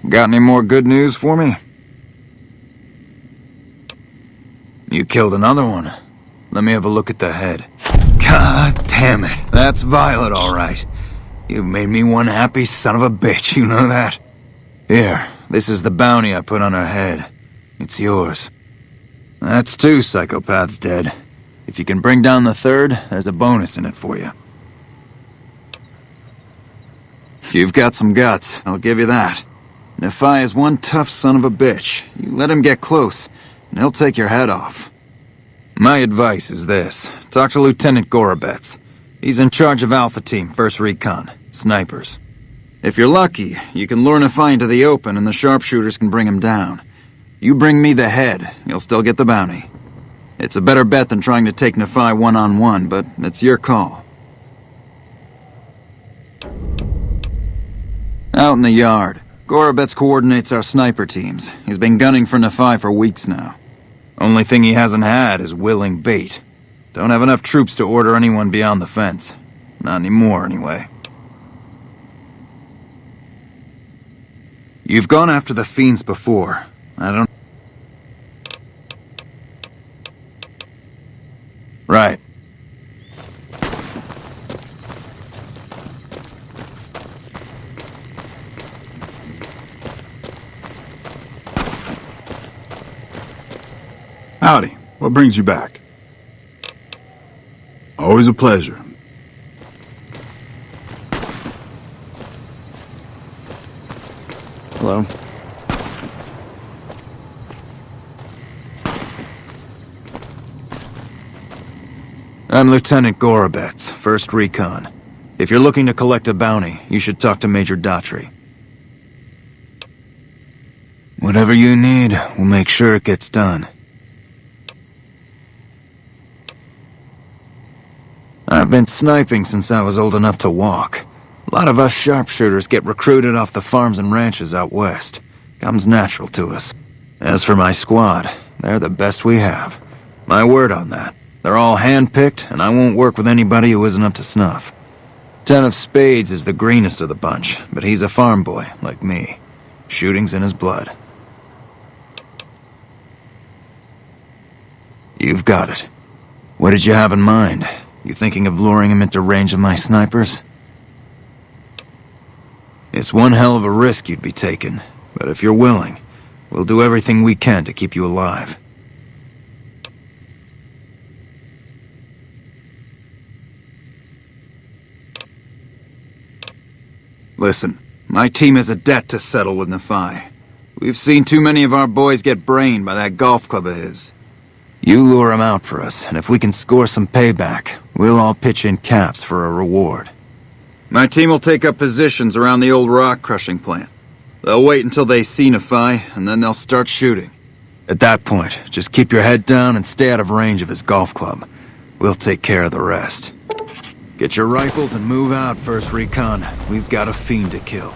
Got any more good news for me? You killed another one. Let me have a look at the head. God damn it. That's Violet, all right. You've made me one happy son of a bitch, you know that? Here, this is the bounty I put on her head. It's yours. That's 2 psychopaths dead. If you can bring down the 3rd, there's a bonus in it for you. You've got some guts, I'll give you that. Nephi is one tough son of a bitch. You let him get close, and he'll take your head off. My advice is this. Talk to Lieutenant Gorobets. He's in charge of Alpha Team, First Recon. Snipers. If you're lucky, you can lure Nephi into the open and the sharpshooters can bring him down. You bring me the head, you'll still get the bounty. It's a better bet than trying to take Nephi one-on-one, but it's your call. Out in the yard. Gorobets coordinates our sniper teams. He's been gunning for Nephi for weeks now. Only thing he hasn't had is willing bait. Don't have enough troops to order anyone beyond the fence. Not anymore, anyway. You've gone after the fiends before. I don't... Right. Howdy. What brings you back? Always a pleasure. Hello. I'm Lieutenant Gorobets, First Recon. If you're looking to collect a bounty, you should talk to Major Daughtry. Whatever you need, we'll make sure it gets done. I've been sniping since I was old enough to walk. A lot of us sharpshooters get recruited off the farms and ranches out west. Comes natural to us. As for my squad, they're the best we have. My word on that. They're all hand-picked, and I won't work with anybody who isn't up to snuff. 10 of Spades is the greenest of the bunch, but he's a farm boy, like me. Shooting's in his blood. You've got it. What did you have in mind? You thinking of luring him into range of my snipers? It's one hell of a risk you'd be taking, but if you're willing, we'll do everything we can to keep you alive. Listen, my team has a debt to settle with Nephi. We've seen too many of our boys get brained by that golf club of his. You lure him out for us, and if we can score some payback, we'll all pitch in caps for a reward. My team will take up positions around the old rock-crushing plant. They'll wait until they see Nephi, and then they'll start shooting. At that point, just keep your head down and stay out of range of his golf club. We'll take care of the rest. Get your rifles and move out, First Recon. We've got a fiend to kill.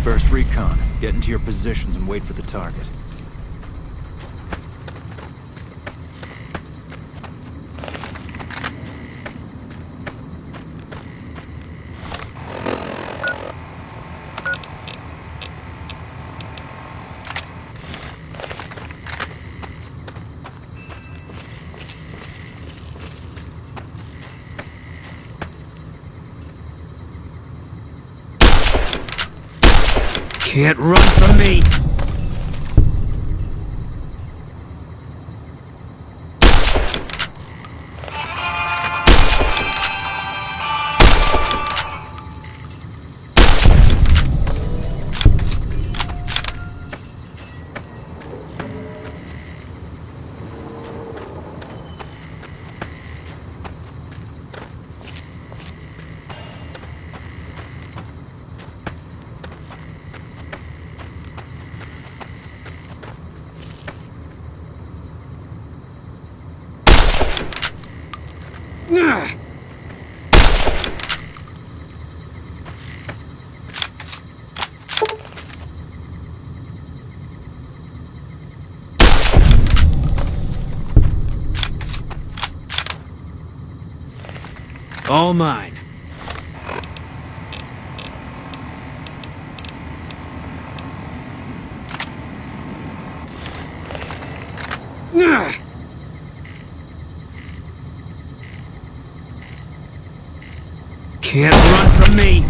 First recon. Get into your positions and wait for the target. Can't run from me! All mine. Can't run from me!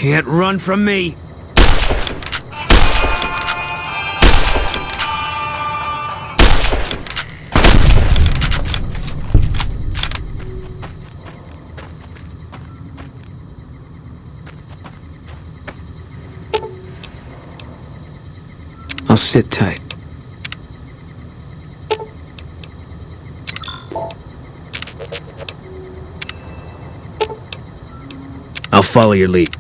Can't run from me! I'll sit tight. I'll follow your lead.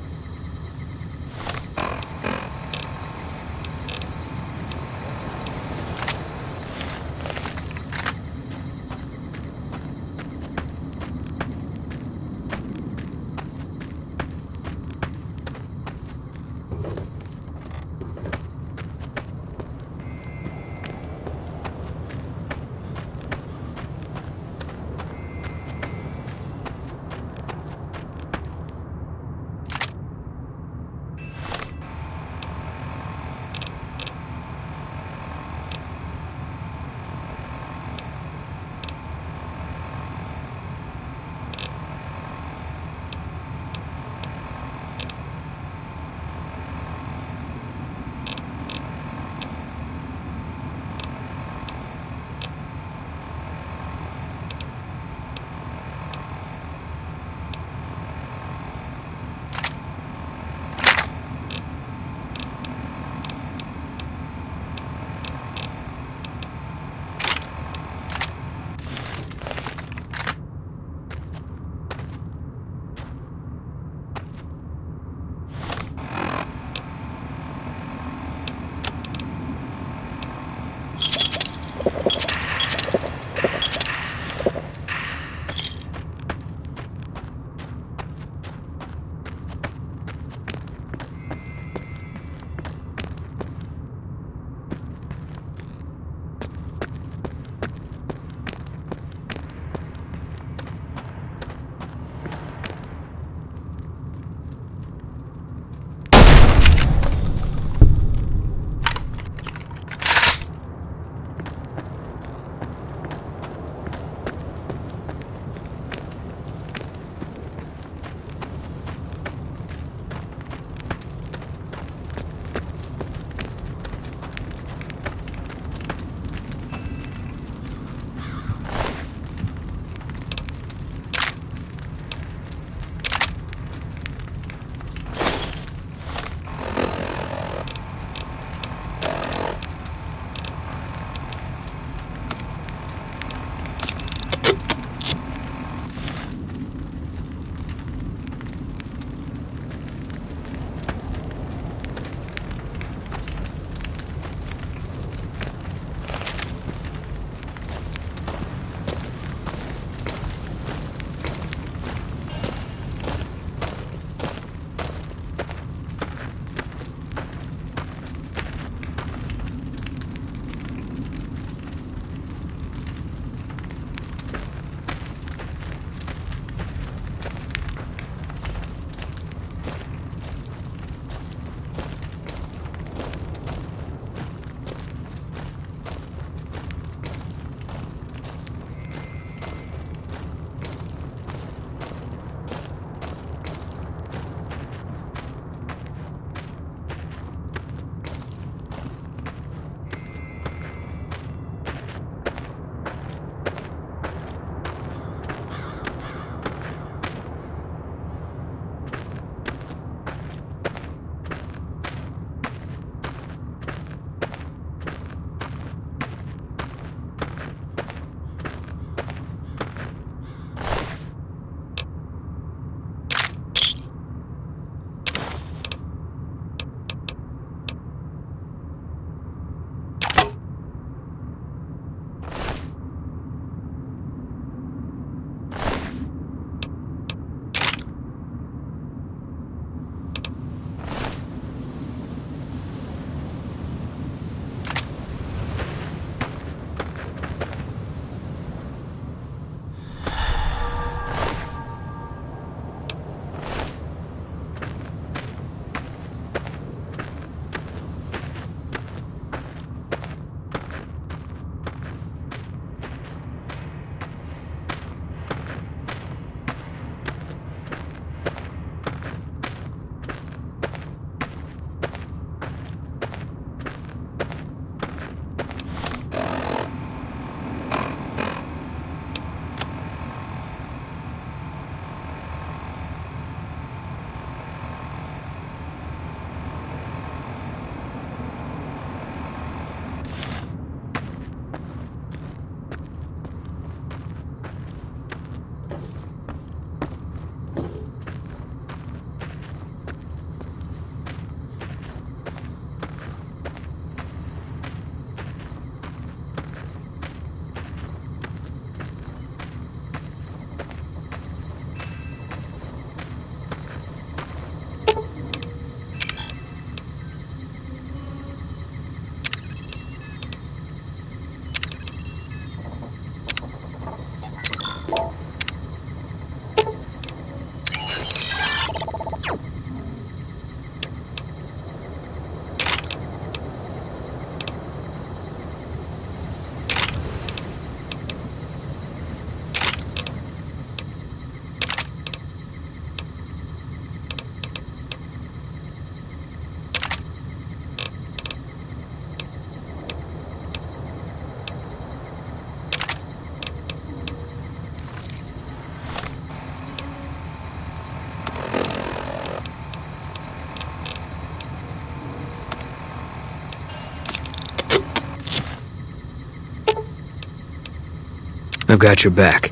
I've got your back.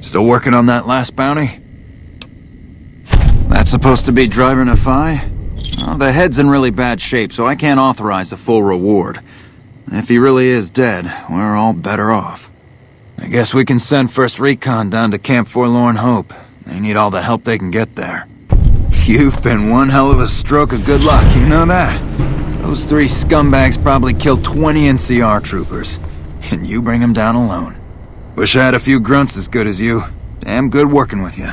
Still working on that last bounty? That's supposed to be driving a Phi? Well, the head's in really bad shape, so I can't authorize the full reward. If he really is dead, we're all better off. I guess we can send First Recon down to Camp Forlorn Hope. They need all the help they can get there. You've been one hell of a stroke of good luck, you know that? Those 3 scumbags probably killed 20 NCR troopers. And you bring them down alone. Wish I had a few grunts as good as you. Damn good working with you.